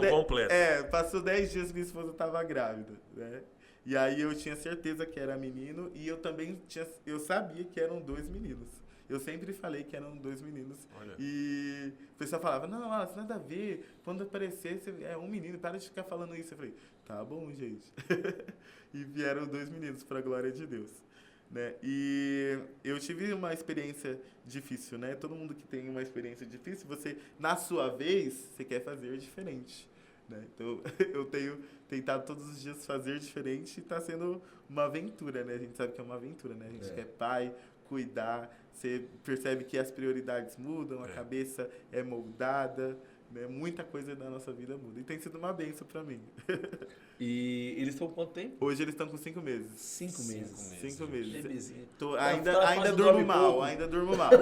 Completa. Passou 10 dias minha esposa estava grávida, né? E aí eu tinha certeza que era menino e eu também eu sabia que eram 2 meninos. Eu sempre falei que eram 2 meninos. Olha. E o pessoal falava, não, Wallace, nada a ver. Quando aparecer, você é um menino, para de ficar falando isso. Eu falei, tá bom, gente. E vieram 2 meninos, para a glória de Deus. Né? E eu tive uma experiência difícil, né? Todo mundo que tem uma experiência difícil, você, na sua vez, você quer fazer diferente. Né? Então, eu tenho tentado todos os dias fazer diferente e está sendo uma aventura, né? A gente sabe que é uma aventura, né? A gente quer pai, cuidar, você percebe que as prioridades mudam, a cabeça é moldada, né? Muita coisa da nossa vida muda. E tem sido uma bênção para mim. E eles estão com quanto tempo? Hoje eles estão com 5 meses. 5 meses. 5 meses. Bebezinho. Ainda durmo mal, ainda durmo mal.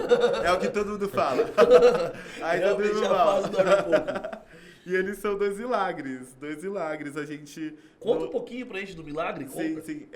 É o que todo mundo fala. Ainda durmo mal. E eles são 2 milagres. 2 milagres. A gente... Conta um pouquinho pra gente do milagre. Sim, sim.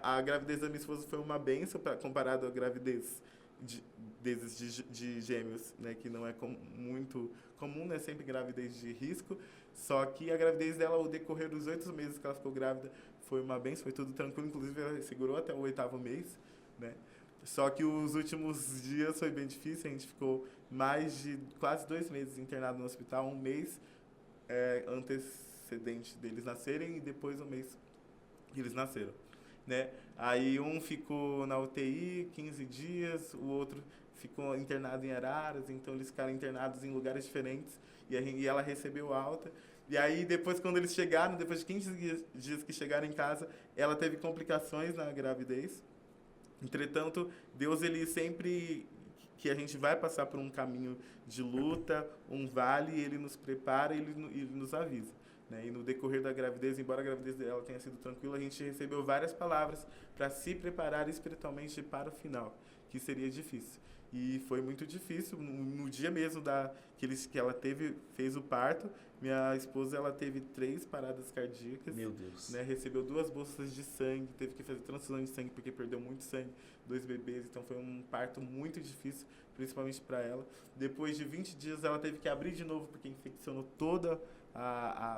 A gravidez da minha esposa foi uma bênção comparado à gravidez de gêmeos, né? Que não é muito comum, né? Sempre gravidez de risco. Só que a gravidez dela, ao decorrer dos 8 meses que ela ficou grávida, foi uma bênção, foi tudo tranquilo. Inclusive, ela segurou até o 8º mês, né? Só que os últimos dias foi bem difícil. A gente ficou mais de quase 2 meses internado no hospital, 1 mês antecedente deles nascerem e depois 1 mês que eles nasceram, né? Aí um ficou na UTI 15 dias, o outro ficou internado em Araras, então eles ficaram internados em lugares diferentes e ela recebeu alta. E aí depois, quando eles chegaram, depois de 15 dias que chegaram em casa, ela teve complicações na gravidez. Entretanto, Deus, ele sempre que a gente vai passar por um caminho de luta, um vale, ele nos prepara e ele nos avisa. Né? E no decorrer da gravidez, embora a gravidez dela tenha sido tranquila, a gente recebeu várias palavras para se preparar espiritualmente para o final, que seria difícil. E foi muito difícil. No dia mesmo que ela fez o parto, minha esposa ela teve 3 paradas cardíacas. Meu Deus. Né? Recebeu 2 bolsas de sangue, teve que fazer transfusão de sangue porque perdeu muito sangue, 2 bebês. Então foi um parto muito difícil, principalmente para ela. Depois de 20 dias ela teve que abrir de novo porque infeccionou toda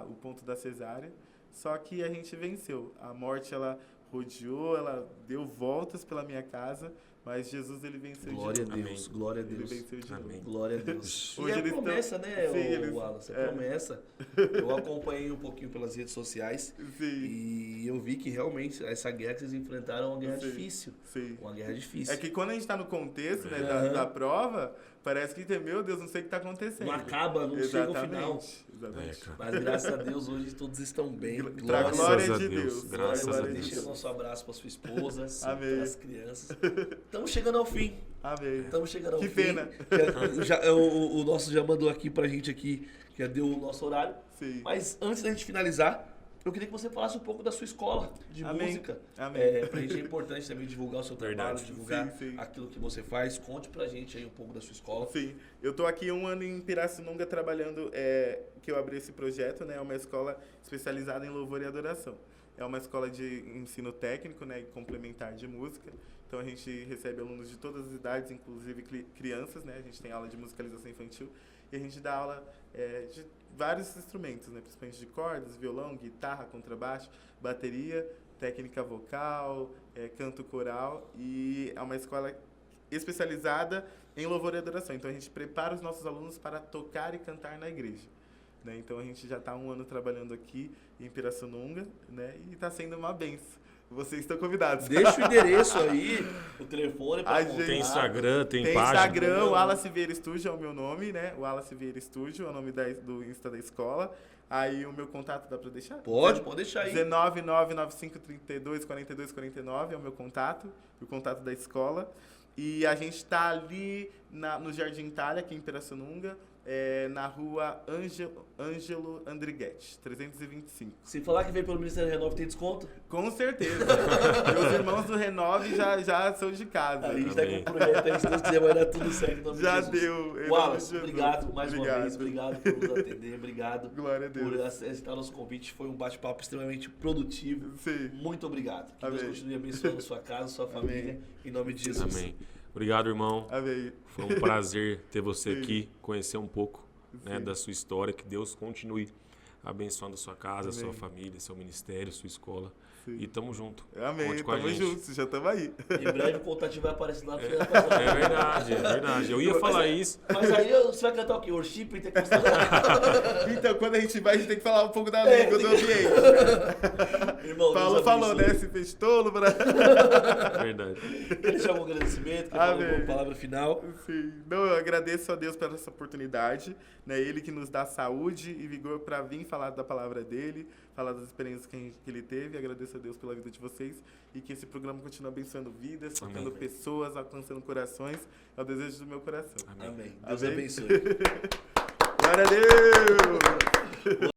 o ponto da cesárea. Só que a gente venceu. A morte ela rodeou, ela deu voltas pela minha casa. Mas Jesus, ele venceu glória de novo. Deus, glória a Deus. Ele venceu de novo. Glória a Deus. Hoje e a promessa, né, Wallace? A promessa. Eu acompanhei um pouquinho pelas redes sociais. Sim. E eu vi que realmente essa guerra que vocês enfrentaram é uma guerra difícil. Sim. Uma guerra difícil. É que quando a gente está no contexto né, da prova, parece que, meu Deus, não sei o que está acontecendo. Não acaba, não chega ao final. Exatamente. Mas graças a Deus, hoje todos estão bem. Glória de Deus. Graças a Deus. Deixa o nosso abraço para sua esposa, para as crianças. Estamos chegando ao fim. Amém. Estamos chegando ao fim. Que pena. O nosso já mandou aqui pra gente aqui, que deu o nosso horário. Sim. Mas antes da gente finalizar, eu queria que você falasse um pouco da sua escola de música. Amém. Pra gente é importante também divulgar o seu trabalho, divulgar sim. aquilo que você faz. Conte pra gente aí um pouco da sua escola. Sim. Eu tô aqui 1 ano em Pirassununga trabalhando, que eu abri esse projeto, né? É uma escola especializada em louvor e adoração. É uma escola de ensino técnico, né? E complementar de música. Então a gente recebe alunos de todas as idades, inclusive crianças, né? A gente tem aula de musicalização infantil e a gente dá aula de vários instrumentos, né? Principalmente de cordas, violão, guitarra, contrabaixo, bateria, técnica vocal, canto coral, e é uma escola especializada em louvor e adoração. Então a gente prepara os nossos alunos para tocar e cantar na igreja. Né? Então a gente já está 1 ano trabalhando aqui em Pirassununga, né? E está sendo uma benção. Vocês estão convidados. Deixa o endereço aí, o telefone para contar. Tem Instagram, tem página. Tem Instagram, o Wallace Vieira Estúdio é o meu nome, né? O Wallace Vieira Estúdio é o nome do Insta da escola. Aí o meu contato dá para deixar? Pode deixar aí. 19995324249 é o meu contato, o contato da escola. E a gente está ali no Jardim Itália, aqui em Pirassununga, na rua Ângelo Andrighetti, 325. Se falar que veio pelo Ministério Renove, tem desconto? Com certeza. Meus irmãos do Renove já são de casa. A gente está com um projeto aí, se Deus quiser, vai dar tudo certo. Já deu. Wallace, obrigado mais uma vez. Obrigado por nos atender. Obrigado Glória a Deus. por aceitar nosso convite. Foi um bate-papo extremamente produtivo. Sim. Muito obrigado. Que Amém. Deus continue abençoando sua casa, sua família. Amém. Em nome de Jesus. Amém. Obrigado, irmão. Amém. Foi um prazer ter você Sim. aqui, conhecer um pouco né, da sua história. Que Deus continue abençoando a sua casa, a sua Amém. família, seu ministério, sua escola. Sim. E tamo junto. Amém, Conte com a tamo gente. juntos, já estamos aí. Em breve o contato vai aparecer lá. É verdade, é verdade. Eu ia falar isso. Mas aí você vai cantar o quê? Worship pentecostal? Então, quando a gente vai, a gente tem que falar um pouco da língua, do ambiente. Irmão, Paulo Deus falou, abençoe. né? Se fez tolo, Verdade. Quer deixar algum agradecimento? Quer falar Amém. alguma palavra final? Sim. Não, eu agradeço a Deus pela essa oportunidade, né? Ele que nos dá saúde e vigor para vir falar da palavra dele, falar das experiências que ele teve. Agradeço a Deus pela vida de vocês e que esse programa continue abençoando vidas, tocando Amém. pessoas, alcançando corações. É o desejo do meu coração. Amém. Amém. Deus Amém. abençoe. Glória a Deus!